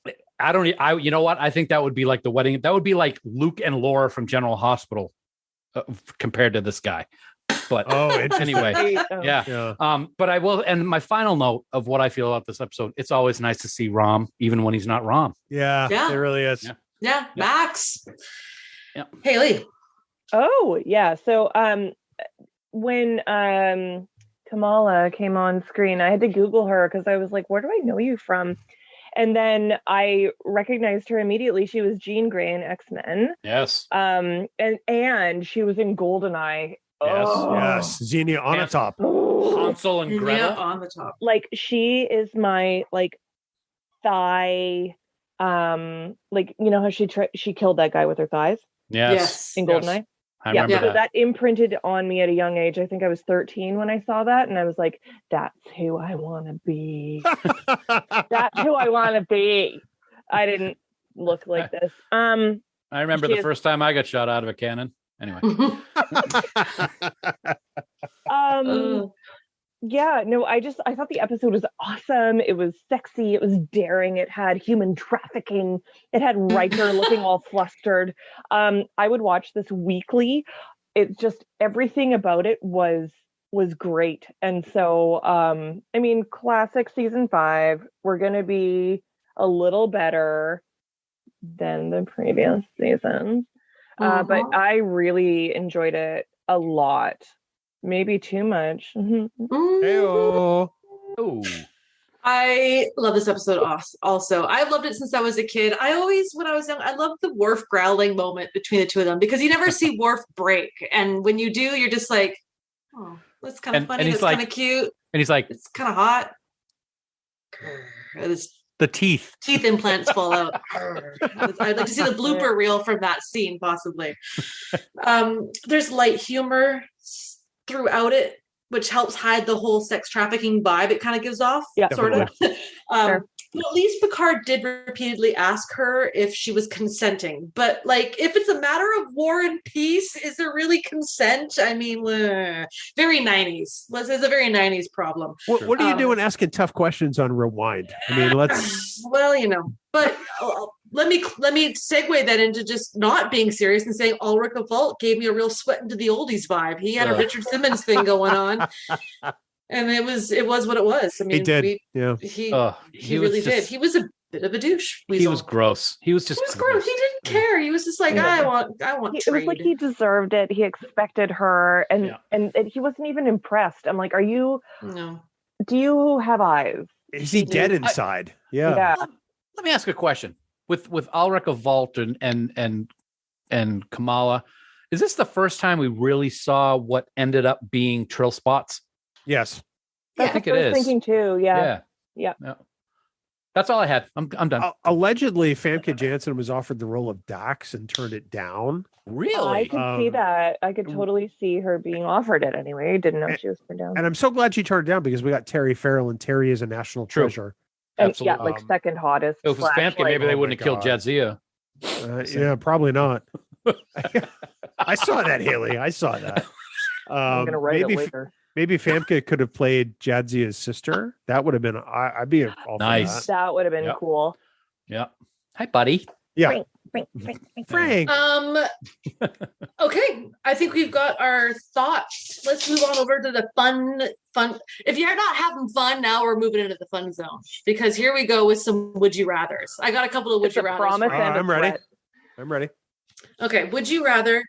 You know what? I think that would be like the wedding. That would be like Luke and Laura from General Hospital compared to this guy. But anyway, yeah. But I will. And my final note of what I feel about this episode, it's always nice to see Rom, even when he's not Rom. Yeah, it really is. Yeah. Max. Yeah. Haley. Oh, yeah. So when Kamala came on screen. I had to Google her because I was like, where do I know you from? And then I recognized her immediately. She was Jean Grey in X-Men. Yes. And she was in GoldenEye. Yes. Xenia on the top. Hansel and Gretel. Yeah, on the top. Like, she is my like thigh. Like, you know how she killed that guy with her thighs Yes. in GoldenEye. I remember So that imprinted on me at a young age. I think I was 13 when I saw that, and I was like, "That's who I want to be. That's who I want to be." I didn't look like this. I remember the first time I got shot out of a cannon. Anyway. Yeah, no, I thought the episode was awesome. It was sexy. It was daring. It had human trafficking. It had Riker looking all flustered. I would watch this weekly. It's just everything about it was great. And so, I mean, classic season 5. We're going to be a little better than the previous seasons. But I really enjoyed it a lot. Maybe too much. Hey-o. Oh. I love this episode also. I've loved it since I was a kid. When I was young, I loved the Worf growling moment between the two of them because you never see Worf break. And when you do, you're just like, oh, that's kind of funny. That's kind of cute. And he's like, it's kind of hot. The teeth implants fall out. I'd like to see the blooper reel from that scene, possibly. There's light humor throughout it, which helps hide the whole sex trafficking vibe it kind of gives off, sort of. Sure. But at least Picard did repeatedly ask her if she was consenting. But like, if it's a matter of war and peace, is there really consent? I mean, very 90s. It's a very 90s problem. What are you doing asking tough questions on Rewind? I mean, let's. Well, you know, but let me segue that into just not being serious and saying Ulrich Vault gave me a real sweat into the oldies vibe. He had a Richard Simmons thing going on. And it was what it was. I mean, he did. He really did. He was a bit of a douche. Weasel. He was gross. He was gross. He didn't care. He was just like, I want trade. It was like he deserved it. He expected her, and he wasn't even impressed. I'm like, No. Do you have eyes? Is he dead inside? Yeah. Let me ask a question. With Ulrich Vault and Kamala, is this the first time we really saw what ended up being Trill spots? Yes. I think it is. Thinking too. Yeah. That's all I had. I'm done. Allegedly, Famke Janssen was offered the role of Dax and turned it down. Really? I could see that. I could totally see her being offered it anyway. Didn't know she was turned down. And I'm so glad she turned it down because we got Terry Farrell, and Terry is a national treasure. And absolutely. Second hottest. If it was Famke, maybe they wouldn't have killed Jadzia. Yeah, probably not. I saw that, Haley. I saw that. I'm gonna write it later. Maybe Famke could have played Jadzia's sister. That would have been. I'd be all nice. That would have been cool. Yeah. Hi, buddy. Yeah. Frank. Okay. I think we've got our thoughts. Let's move on over to the fun. If you're not having fun, now we're moving into the fun zone because here we go with some would you rathers. I got a couple of would you rathers. I'm ready. Okay. Would you rather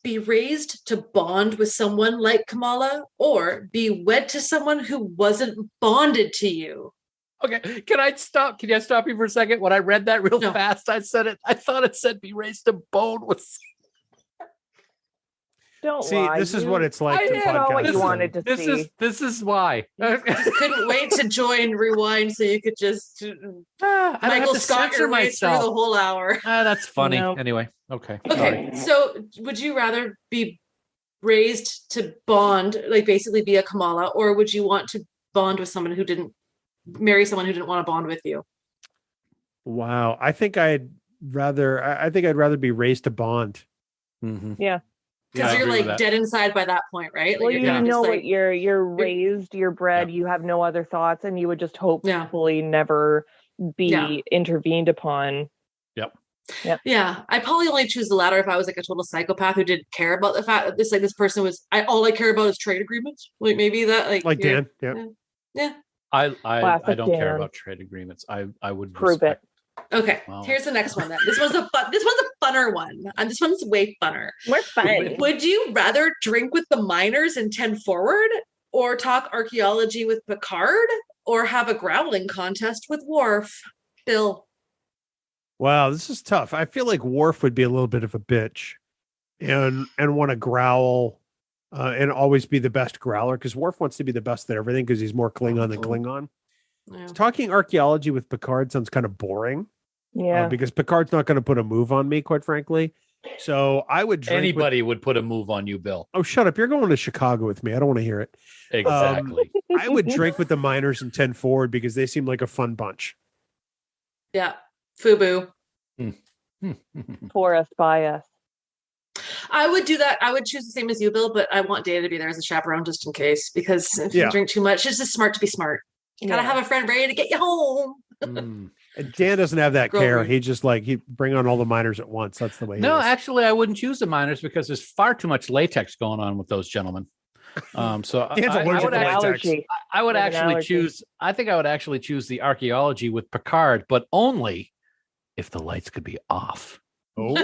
be raised to bond with someone like Kamala or be wed to someone who wasn't bonded to you? Okay, can I stop you for a second? When I read that real fast, I thought it said be raised to bone with. Don't see. lie. This is what it's like. I know what you wanted to see. This is why. Couldn't wait to join Rewind so you could just Michael Scott your way through the whole hour. That's funny. No. Anyway, okay. Okay, so would you rather be raised to bond, like basically be a Kamala, or would you want to bond with someone who didn't marry someone who didn't want to bond with you? Wow, I think I'd rather be raised to bond. Mm-hmm. Yeah. Because you're like dead inside by that point, right? Like, well, you know what you're raised, you're bred, you have no other thoughts, and you would just hopefully never be intervened upon. Yep. Yeah. I probably only choose the latter if I was like a total psychopath who didn't care about the fact that this person was all I care about is trade agreements. Like maybe that like Dan. Yeah. I don't care about trade agreements. I would prove it. Okay, Here's the next one then. This one's a funner one. And this one's way funner. More fun. Would you rather drink with the miners in 10 Forward or talk archaeology with Picard, or have a growling contest with Worf? Bill. Wow, this is tough. I feel like Worf would be a little bit of a bitch and want to growl and always be the best growler, because Worf wants to be the best at everything because he's more Klingon than Klingon. Yeah. Talking archaeology with Picard sounds kind of boring. Yeah. Because Picard's not going to put a move on me, quite frankly. So I would drink Anybody would put a move on you, Bill. Oh, shut up. You're going to Chicago with me. I don't want to hear it. Exactly. I would drink with the miners and 10 forward because they seem like a fun bunch. Yeah. FUBU. For us, by us. I would do that. I would choose the same as you, Bill, but I want Dana to be there as a chaperone just in case, because if you drink too much, it's just smart to be smart. You gotta have a friend ready to get you home. And Dan doesn't have that care. He just he bring on all the miners at once. That's the way he is. Actually, I wouldn't choose the miners because there's far too much latex going on with those gentlemen. So I would actually choose. I think I would actually choose the archaeology with Picard, but only if the lights could be off. Oh,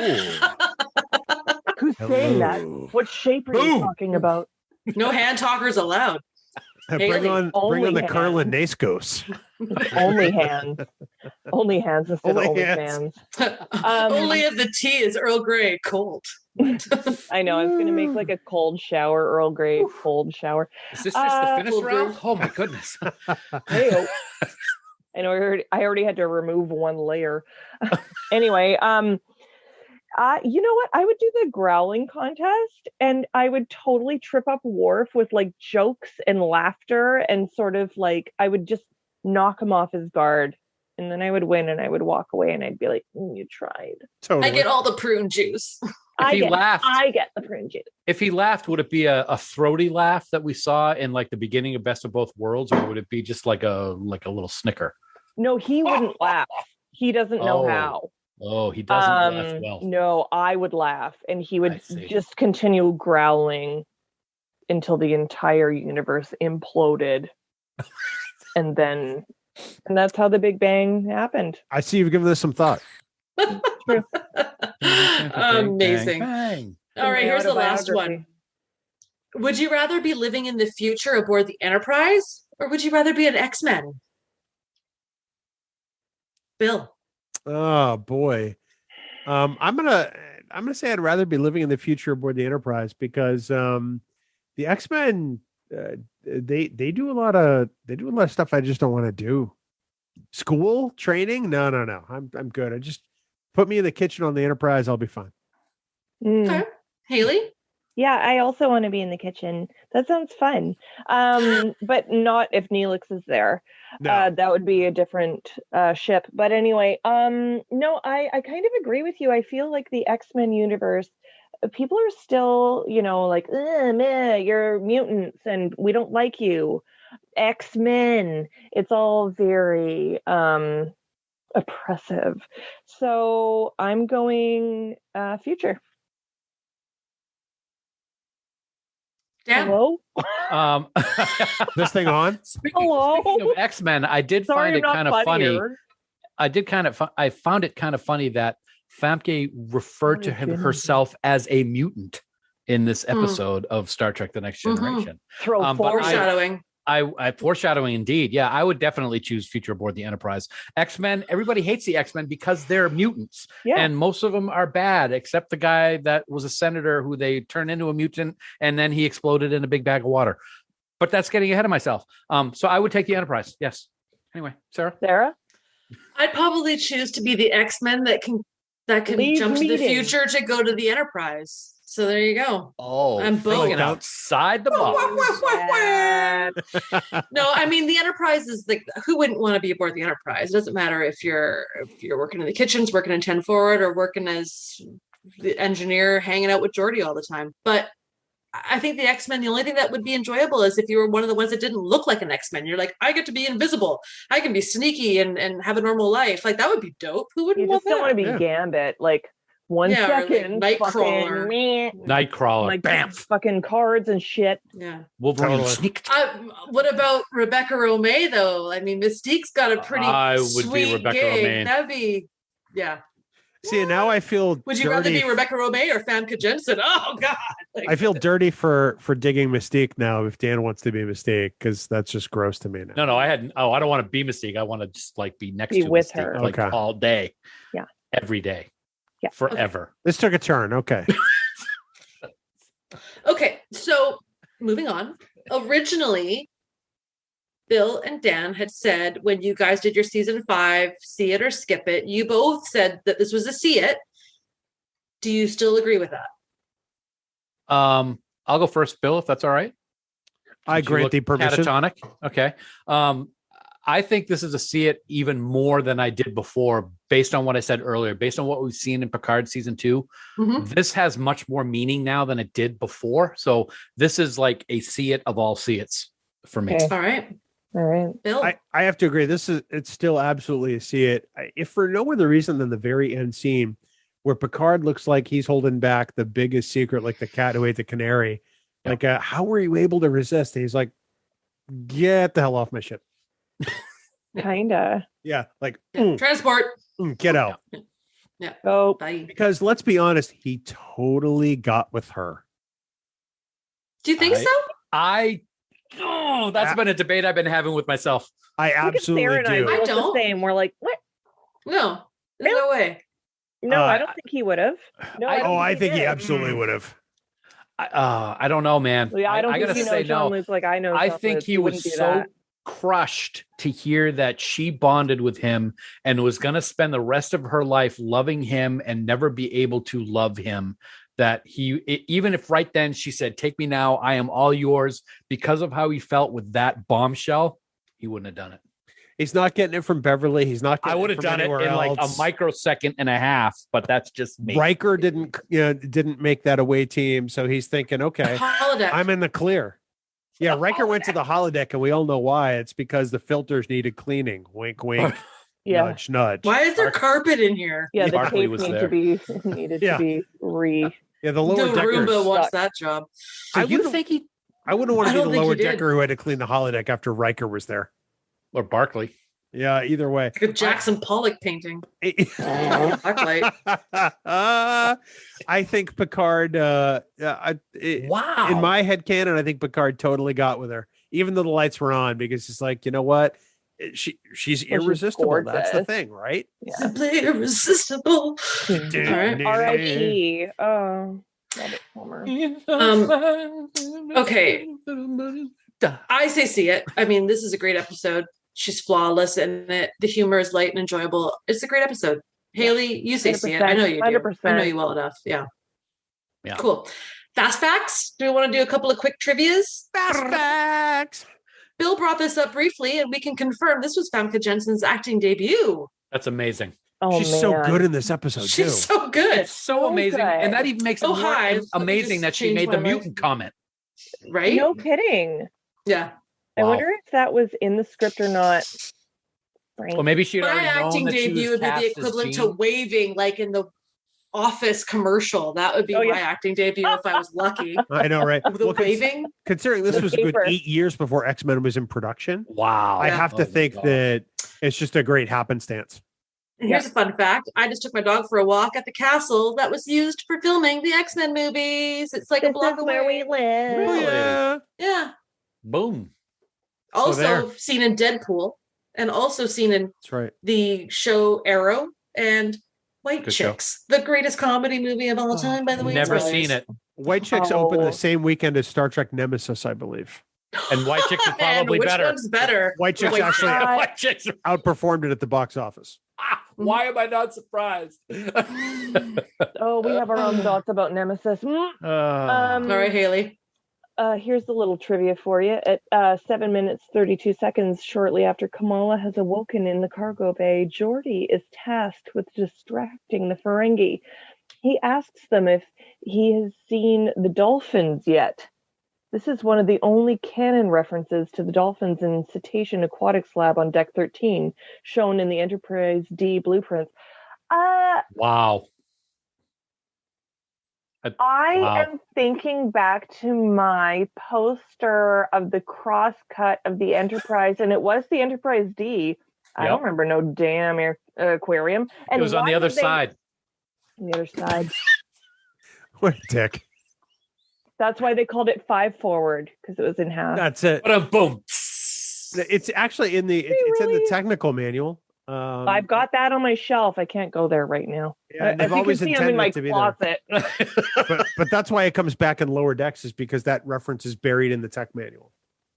who's saying that? What shape are you talking about? No hand talkers allowed. Bring on the Colonel and Nascos. Only hands. Only hands instead of only fans. Only if the tea is Earl Grey cold. I know. I was going to make like a cold shower, Earl Grey cold shower. Is this just the finish round? Oh my goodness. Hey, I know. I already had to remove one layer. Anyway, you know what? I would do the growling contest, and I would totally trip up Worf with like jokes and laughter, and sort of like I would just knock him off his guard, and then I would win, and I would walk away, and I'd be like, "You tried." Totally. I get all the prune juice. I get the prune juice. If he laughed, would it be a throaty laugh that we saw in like the beginning of Best of Both Worlds, or would it be just like a little snicker? No, he wouldn't laugh. He doesn't know how. Oh, he doesn't laugh well. No, I would laugh, and he would just continue growling until the entire universe imploded. and that's how the Big Bang happened. I see you've given this some thought. True. Amazing. Bang. All right, here's the last one. Would you rather be living in the future aboard the Enterprise, or would you rather be an X-Men? Bill. Oh boy. I'm gonna say I'd rather be living in the future aboard the Enterprise, because the X-Men they do a lot of stuff I just don't want to do. School training? No. I'm good. I just put me in the kitchen on the Enterprise. I'll be fine. Okay. Haley? Yeah, I also want to be in the kitchen. That sounds fun. But not if Neelix is there. No. That would be a different ship. But anyway, no, I kind of agree with you. I feel like the X-Men universe, people are still, like, meh, you're mutants and we don't like you. X-Men. It's all very oppressive. So I'm going future. Damn. Hello? This thing on? Speaking of X-Men, I did find it kind of funny. I found it kind of funny that Famke referred to herself as a mutant in this episode of Star Trek: The Next Generation. Foreshadowing. I foreshadowing indeed. Yeah, I would definitely choose future aboard the Enterprise. X-Men, everybody hates the X-Men because they're mutants. Yeah. And most of them are bad, except the guy that was a senator who they turned into a mutant and then he exploded in a big bag of water. But that's getting ahead of myself. So I would take the Enterprise. Yes. Anyway, Sarah? I'd probably choose to be the X-Men that can jump to the future to go to the Enterprise. So there you go. Oh, I'm thinking outside the box. No, I mean the Enterprise is like, who wouldn't want to be aboard the Enterprise? It doesn't matter if you're working in the kitchens, working in 10 forward, or working as the engineer, hanging out with Geordi all the time. But I think the X-Men, the only thing that would be enjoyable is if you were one of the ones that didn't look like an X-Men. You're like, I get to be invisible. I can be sneaky and have a normal life. Like that would be dope. Who wouldn't want that? You just don't want to be Gambit. Like 1 second. Like Nightcrawler. Nightcrawler. Like bam. Fucking cards and shit. Yeah. Wolverine sneaked. What about Rebecca Romijn though? I mean, Mystique's got a pretty sweet be Rebecca gig. Romijn. That'd be, yeah. See, now I feel Would you rather be Rebecca Romay or Famke Jensen? Oh God! Like, I feel dirty for digging Mystique now. If Dan wants to be Mystique, because that's just gross to me now. No, I don't want to be Mystique. I want to just like be next Be to with Mystique, her. like Okay. all day. Yeah. Every day. Yeah. Forever. This took a turn. Okay. okay, so moving on. Originally, Bill and Dan had said when you guys did your season 5, see it or skip it, you both said that this was a see it. Do you still agree with that? I'll go first, Bill, if that's all right. I Since you grant look the permission. Catatonic. Okay. I think this is a see it even more than I did before, based on what I said earlier, based on what we've seen in Picard season 2. Mhm. This has much more meaning now than it did before. So this is like a see it of all see it's for me. Okay. All right, All right. Bill. I have to agree. It's still absolutely a see it. If for no other reason than the very end scene where Picard looks like he's holding back the biggest secret, like the cat who ate the canary. Yeah. Like, how were you able to resist? And he's like, get the hell off my ship. Kinda. Yeah. Like, Transport. get out. Oh, Bye. Because let's be honest, he totally got with her. Do you think so? That's been a debate I've been having with myself. I absolutely Sarah and I do. feel I the don't. same. We're like, what? No, there's no way. No, I don't I- think he would have. No, I think he did. absolutely would have. I don't know, man. Yeah, I don't gotta think you know say John no. Luke like I know. I John think Luke. he wouldn't was do so that. crushed to hear that she bonded with him and was going to spend the rest of her life loving him and never be able to love him, that even if right then she said, take me now, I am all yours, because of how he felt with that bombshell, he wouldn't have done it. He's not getting it from Beverly. He's not. I would have done it in like a microsecond and a half, but that's just me. Riker didn't make that away team, so he's thinking, okay, Holodeck. I'm in the clear. Yeah, Riker went to the holodeck, and we all know why. It's because the filters needed cleaning. Wink, wink. Yeah. Nudge, nudge. Why is there carpet in here? Yeah, the Barkley tape was needed there. to be Yeah. re. Yeah, the lower The deckers. Roomba wants that job. So I you would've- think he I wouldn't want I to be don't the think lower he did. decker who had to clean the holodeck after Riker was there. or Barkley? Yeah, either way. Like a Jackson Pollock painting. Blacklight. I think Picard. Wow. In my head canon, I think Picard totally got with her, even though the lights were on, because it's like, you know what, she's irresistible. That's the gorgeous. thing, right? Yeah. Simply irresistible. All right. R.I.P. Oh, Robert Palmer. Okay. I say see it. I mean, this is a great episode. She's flawless in it. The humor is light and enjoyable. It's a great episode. Haley, you say see it. I know you do. 100%. I know you well enough. Yeah. Yeah. Cool. Fast facts. Do we want to do a couple of quick trivias? Fast facts. Bill brought this up briefly, and we can confirm this was Famke Jensen's acting debut. That's amazing. Oh, She's so man. good in this episode too. She's so good, It's so So amazing. good. And that even makes it Oh, more hi. Let me amazing just that she change made the my mic. mutant comment. right? No kidding. Yeah. I Wow. wonder if that was in the script or not. Well, maybe she had My already known acting that she debut was would be cast the as equivalent to Jean. waving, like in the Office commercial. That would be Oh, yeah. my acting debut if I was lucky. I know, right? The Well, waving. considering this The was a good paper. 8 years before X-Men was in production, Wow. I have to Oh, think God. that it's just a great happenstance. And here's a fun fact. I just took my dog for a walk at the castle that was used for filming the X-Men movies. It's like a This block is where away. we live. Really? Yeah. Yeah. Boom. Also there. seen in Deadpool and also seen in That's right. the show Arrow and White Good show. Chicks, the greatest comedy movie of all time, by the way. Never Spoilers. seen it. White Chicks Oh. opened the same weekend as Star Trek Nemesis, I believe. And White Chicks is Man, probably which better. one's better? White Chicks White actually Chicks. White Chicks. outperformed it at the box office. Why am I not surprised? Oh, we have our own thoughts about Nemesis. All right, Haley. Here's the little trivia for you. At 7 minutes 32 seconds, shortly after Kamala has awoken in the cargo bay, Geordi is tasked with distracting the Ferengi. He asks them if he has seen the dolphins yet. This is one of the only canon references to the dolphins in Cetacean Aquatics Lab on Deck 13, shown in the Enterprise D blueprints. Wow. I Wow. am thinking back to my poster of the cross-cut of the Enterprise, and it was the Enterprise D. I Yep. don't remember no damn aquarium. And It was on why the other would they- side. on the other side. What a dick. That's why they called it 5 forward, because it was in half. That's it. But a boom. It's actually in the it's in the technical manual. I've got that on my shelf. I can't go there right now. Yeah, As you can see, I'm in my closet. but that's why it comes back in lower decks, is because that reference is buried in the tech manual.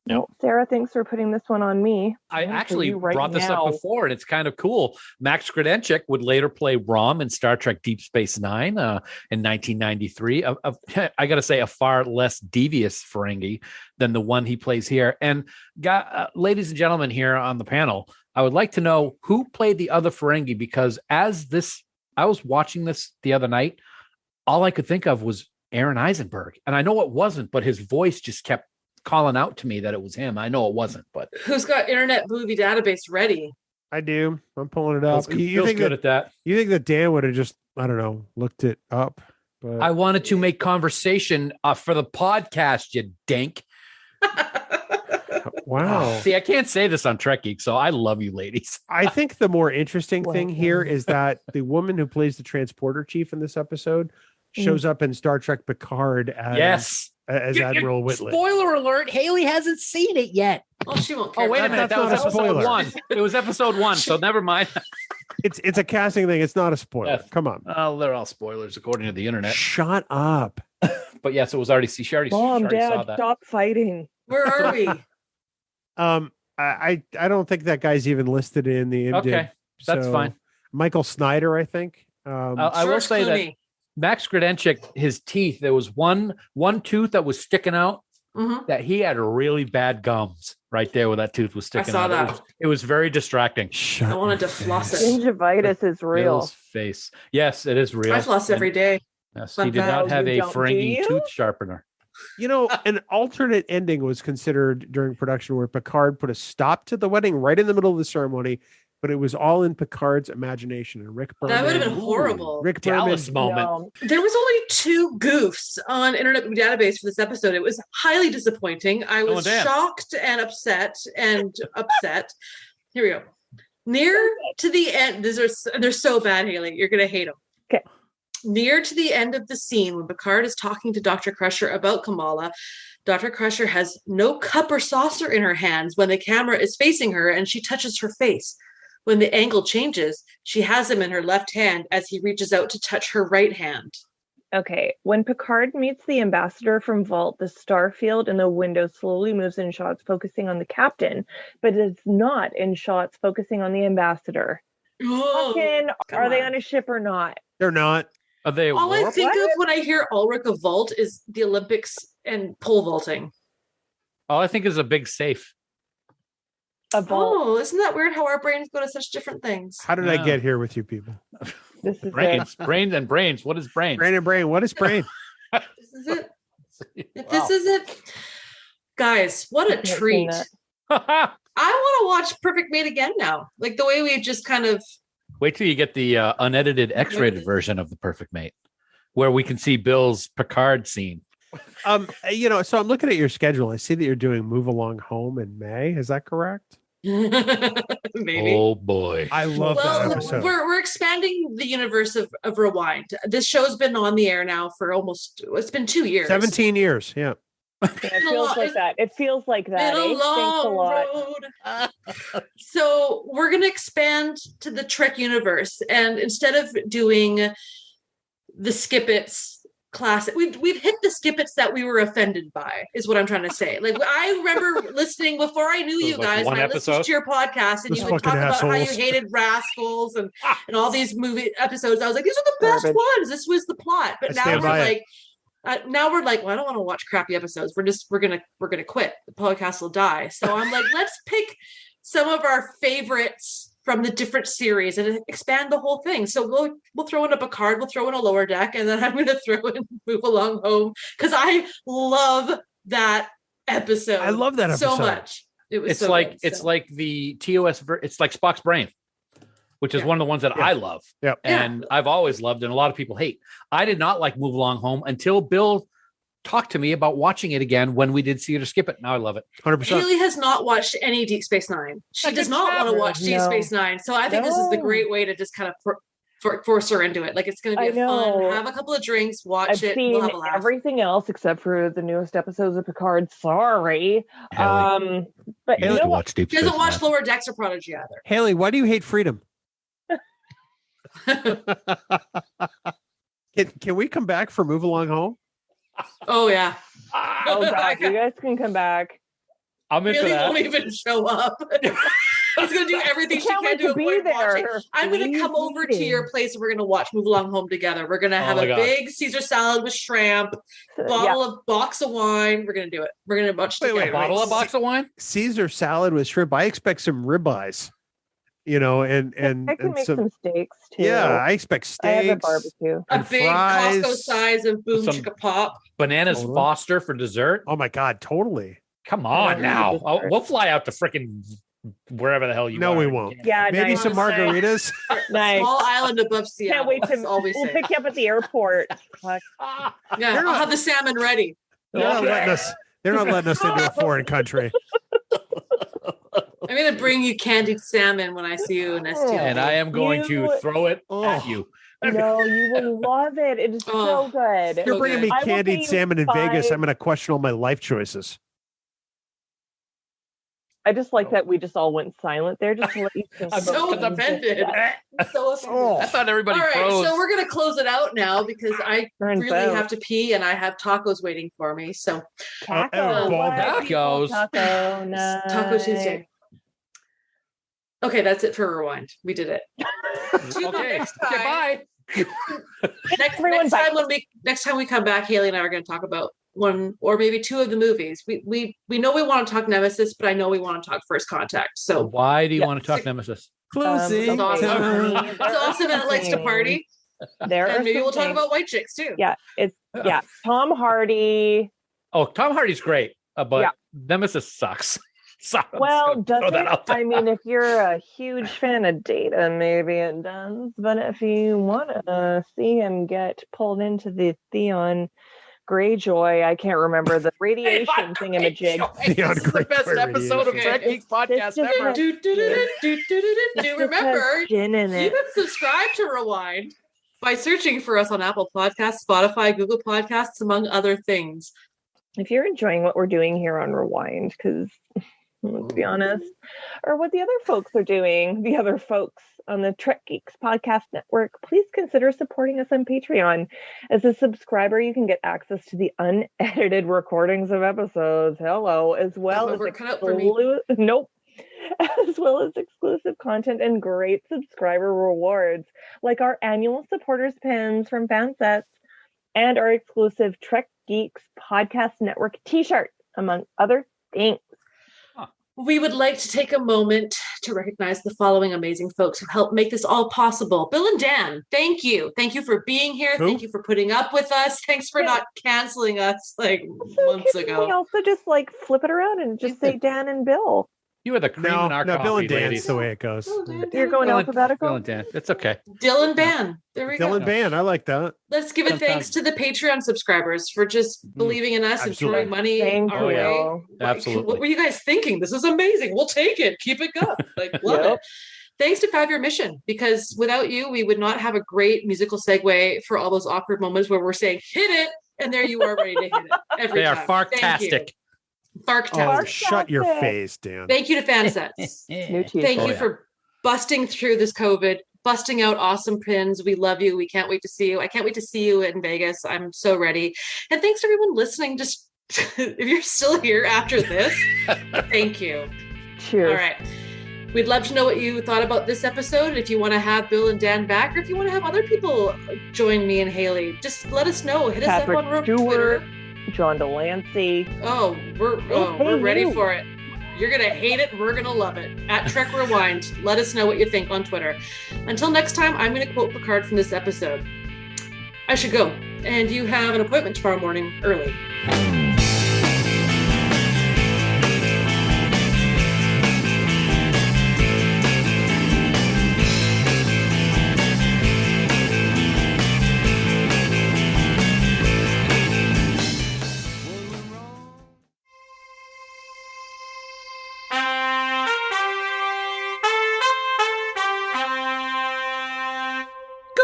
Nope. Thanks for putting this one on me. I actually brought this up before, and it's kind of cool. Max Grodénchik would later play Rom in Star Trek Deep Space Nine in 1993. I got to say, a far less devious Ferengi than the one he plays here. And ladies and gentlemen here on the panel, I would like to know who played the other Ferengi, because I was watching this the other night, all I could think of was Aaron Eisenberg. And I know it wasn't, but his voice just kept calling out to me that it was him. I know it wasn't, but who's got Internet Movie Database ready? I do. I'm pulling it up. You think good at that? You think that Dan would have just, I don't know, looked it up? But I wanted to make conversation for the podcast, you dink. Wow. See, I can't say this on Trek Geeks, so I love you ladies. I think the more interesting thing here is that the woman who plays the transporter chief in this episode shows up in Star Trek Picard as Admiral Whitley. Spoiler alert, Haley hasn't seen it yet. Oh, she won't care. Oh, wait a minute. That was episode 1. It was episode 1, so never mind. It's a casting thing. It's not a spoiler. Yes. Come on. Oh, they're all spoilers according to the internet. Shut up. But yes, it was already. She already saw Dad, that. stop fighting. Where are we? I don't think that guy's even listed in the IMDb. Okay, that's fine. Michael Snyder, I think. I will say that Max Grodénchik, his teeth, there was one tooth that was sticking out that he had really bad gums right there where that tooth was sticking out. I saw that. It was very distracting. I wanted to floss it. Gingivitis is real. Bill's face. Yes, it is real. I floss every day. Yes, he did not have a Ferengi tooth sharpener. An alternate ending was considered during production where Picard put a stop to the wedding right in the middle of the ceremony, but it was all in Picard's imagination. And Rick Berman. That would have been horrible. Rick Dallas Berman, moment. No. There was only 2 goofs on Internet Movie Database for this episode. It was highly disappointing. I was shocked and upset Here we go. Near to the end, they're so bad, Haley. You're going to hate them. Okay. Near to the end of the scene, when Picard is talking to Dr. Crusher about Kamala, Dr. Crusher has no cup or saucer in her hands when the camera is facing her and she touches her face. When the angle changes, she has him in her left hand as he reaches out to touch her right hand. Okay, when Picard meets the ambassador from Vault, the star field in the window slowly moves in shots focusing on the captain, but it's not in shots focusing on the ambassador. Are they on a ship or not? They're not. Are they? All I think of when I hear Ulrich of Vault is the Olympics and pole vaulting. All I think is a big safe. Oh, isn't that weird how our brains go to such different things? How did I get here with you people? This is brains. Brains and brains. What is brains? Brain and brain. What is brain? This is it. This is it. Guys, what a treat. I want to watch Perfect Mate again now. Like the way we just kind of... Wait till you get the unedited X-rated version of The Perfect Mate, where we can see Bill's Picard scene. So I'm looking at your schedule. I see that you're doing Move Along Home in May. Is that correct? Maybe. Oh boy, I love that episode. We're expanding the universe of Rewind. This show's been on the air now for it's been 2 years. 17 years. Yeah. It feels like that. It feels like that. Been a long road. So we're going to expand to the Trek universe, and instead of doing the Skippets classic, we've hit the Skippets that we were offended by, is what I'm trying to say. Like, I remember listening before I knew you guys, when I listened to your podcast, and you would talk about how you hated Rascals and all these movie episodes. I was like, these are the best ones. This was the plot. But now we're like, well, I don't want to watch crappy episodes. We're gonna quit. The podcast will die. So I'm like, let's pick some of our favorites from the different series and expand the whole thing. So we'll throw in a Picard, we'll throw in a Lower Deck, and then I'm going to throw in Move Along Home, because I love that episode. I love that episode so much. It's like the TOS. It's like Spock's Brain, which is one of the ones that I love. Yep. And I've always loved, and a lot of people hate. I did not like Move Along Home until Bill talked to me about watching it again when we did See It or Skip It. Now I love it. 100%. Haley has not watched any Deep Space Nine. She does not want to watch Deep Space Nine. So I think this is the great way to just kind of force her into it. Like, it's going to be fun. Have a couple of drinks, watch I've it. seen We'll have a laugh. everything else except for the newest episodes of Picard. Sorry. Haley. But You you know what? watch Deep He doesn't Space watch Nine. Lower Decks or Prodigy either. Haley, why do you hate freedom? Can we come back for Move Along Home? Oh, yeah. Oh, God. You guys can come back. I'm into Haley that. won't even show up. She's going to do everything she Can't can wait to to be avoid watching. there. I'm going to come over to your place and we're going to watch Move Along Home together. We're going to have my a God. big Caesar salad with shrimp, box of wine. We're going to do it. We're going to watch together. A bottle of box of wine? Caesar salad with shrimp. I expect some ribeyes, and I can make some steaks too. Yeah, I expect steaks. I have a barbecue. A and big fries. Costco size of boom Some- chicka pop. Bananas Totally. Foster for dessert? Oh my God, totally. Come on Yeah, now. dessert. We'll fly out to frickin' wherever the hell you No, are. we won't. Yeah, Maybe nice. some margaritas. Nice. Small island above Seattle. Can't wait That's all we We'll say. pick you up at the airport. Fuck. Yeah, They're I'll not- have the salmon ready. They're not letting us. They're not letting us into a foreign country. I'm going to bring you candied salmon when I see you in STL. And I am going to You- throw it at you. No, you will love it. It is so good. You're bringing me I will pay candied you salmon in Vegas. 5 I'm going to question all my life choices. I just like that we just all went silent there just to let you think. I'm so about it. offended. So offended. I thought everybody All right, froze. so we're going to close it out now because I We're in really both. have to pee and I have tacos waiting for me. So Taco. ball What? tacos. Taco. Nice. Taco Tuesday. Okay, that's it for Rewind. We did it. Okay. Next time, Goodbye. Everyone, next time we come back, Haley and I are going to talk about one or maybe two of the movies. We know we want to talk Nemesis, but I know we want to talk First Contact. So Why do you Yeah. want to talk Nemesis? Closing it's awesome. time. It's awesome and it likes to party. There And are maybe some we'll talk things. about white chicks too. Yeah, Tom Hardy. Oh, Tom Hardy's great, but Yeah. Nemesis sucks. So I'm Well, just gonna does throw that out it? there. I mean, if you're a huge fan of Data, maybe it does. But if you want to see him get pulled into the Theon Greyjoy, I can't remember the radiation thingamajig. This is the best Greyjoy episode of radiation. Trek Geeks Podcast just ever. has- Remember, Gin in you it. can subscribe to Rewind by searching for us on Apple Podcasts, Spotify, Google Podcasts, among other things. If you're enjoying what we're doing here on Rewind, because let's be honest, or what the other folks are doing, the other folks on the Trek Geeks Podcast Network, please consider supporting us on Patreon. As a subscriber, you can get access to the unedited recordings of episodes. Hello, as well That's as what we're cut out for me. nope. As well as exclusive content and great subscriber rewards, like our annual supporters pins from Fansets and our exclusive Trek Geeks Podcast Network t-shirt, among other things. We would like to take a moment to recognize the following amazing folks who helped make this all possible. Bill and Dan, thank you. Thank you for being here. Who? Thank you for putting up with us. Thanks for Yeah. not canceling us like So months can we ago. also just like flip it around and just say Dan and Bill? You are the cream in our No, coffee, Bill and Dan's ladies. the way it goes. You're going Bill and alphabetical? Dan. It's okay. Dylan Ban. There we Dylan go. Van, I like that. Let's give a thanks Sometimes. to the Patreon subscribers for just believing in us and Absolutely. throwing money Thank our way. you. Like, Absolutely. What were you guys thinking? This is amazing. We'll take it. Keep it going. Like, love Yep. it. Thanks to 5 Year Mission, because without you, we would not have a great musical segue for all those awkward moments where we're saying, hit it, and there you are ready to hit it. Every They are time. Thank you. fartastic. Farktastic. Oh, shut your Fantastic. face, Dan. Thank you to Fansets. New t-shirt. Thank Oh, you yeah. for busting through this COVID, busting out awesome pins. We love you. We can't wait to see you. I can't wait to see you in Vegas. I'm so ready. And thanks to everyone listening. Just if you're still here after this, thank you. Cheers. All right. We'd love to know what you thought about this episode. If you want to have Bill and Dan back, or if you want to have other people join me and Haley, just let us know. Hit Patrick us up on Stewart. Twitter. John Delancey. Oh, we're hey, ready you. for it. You're gonna hate it. We're gonna love it. At Trek Rewind, let us know what you think on Twitter. Until next time, I'm gonna quote Picard from this episode. I should go, and you have an appointment tomorrow morning early.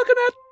looking at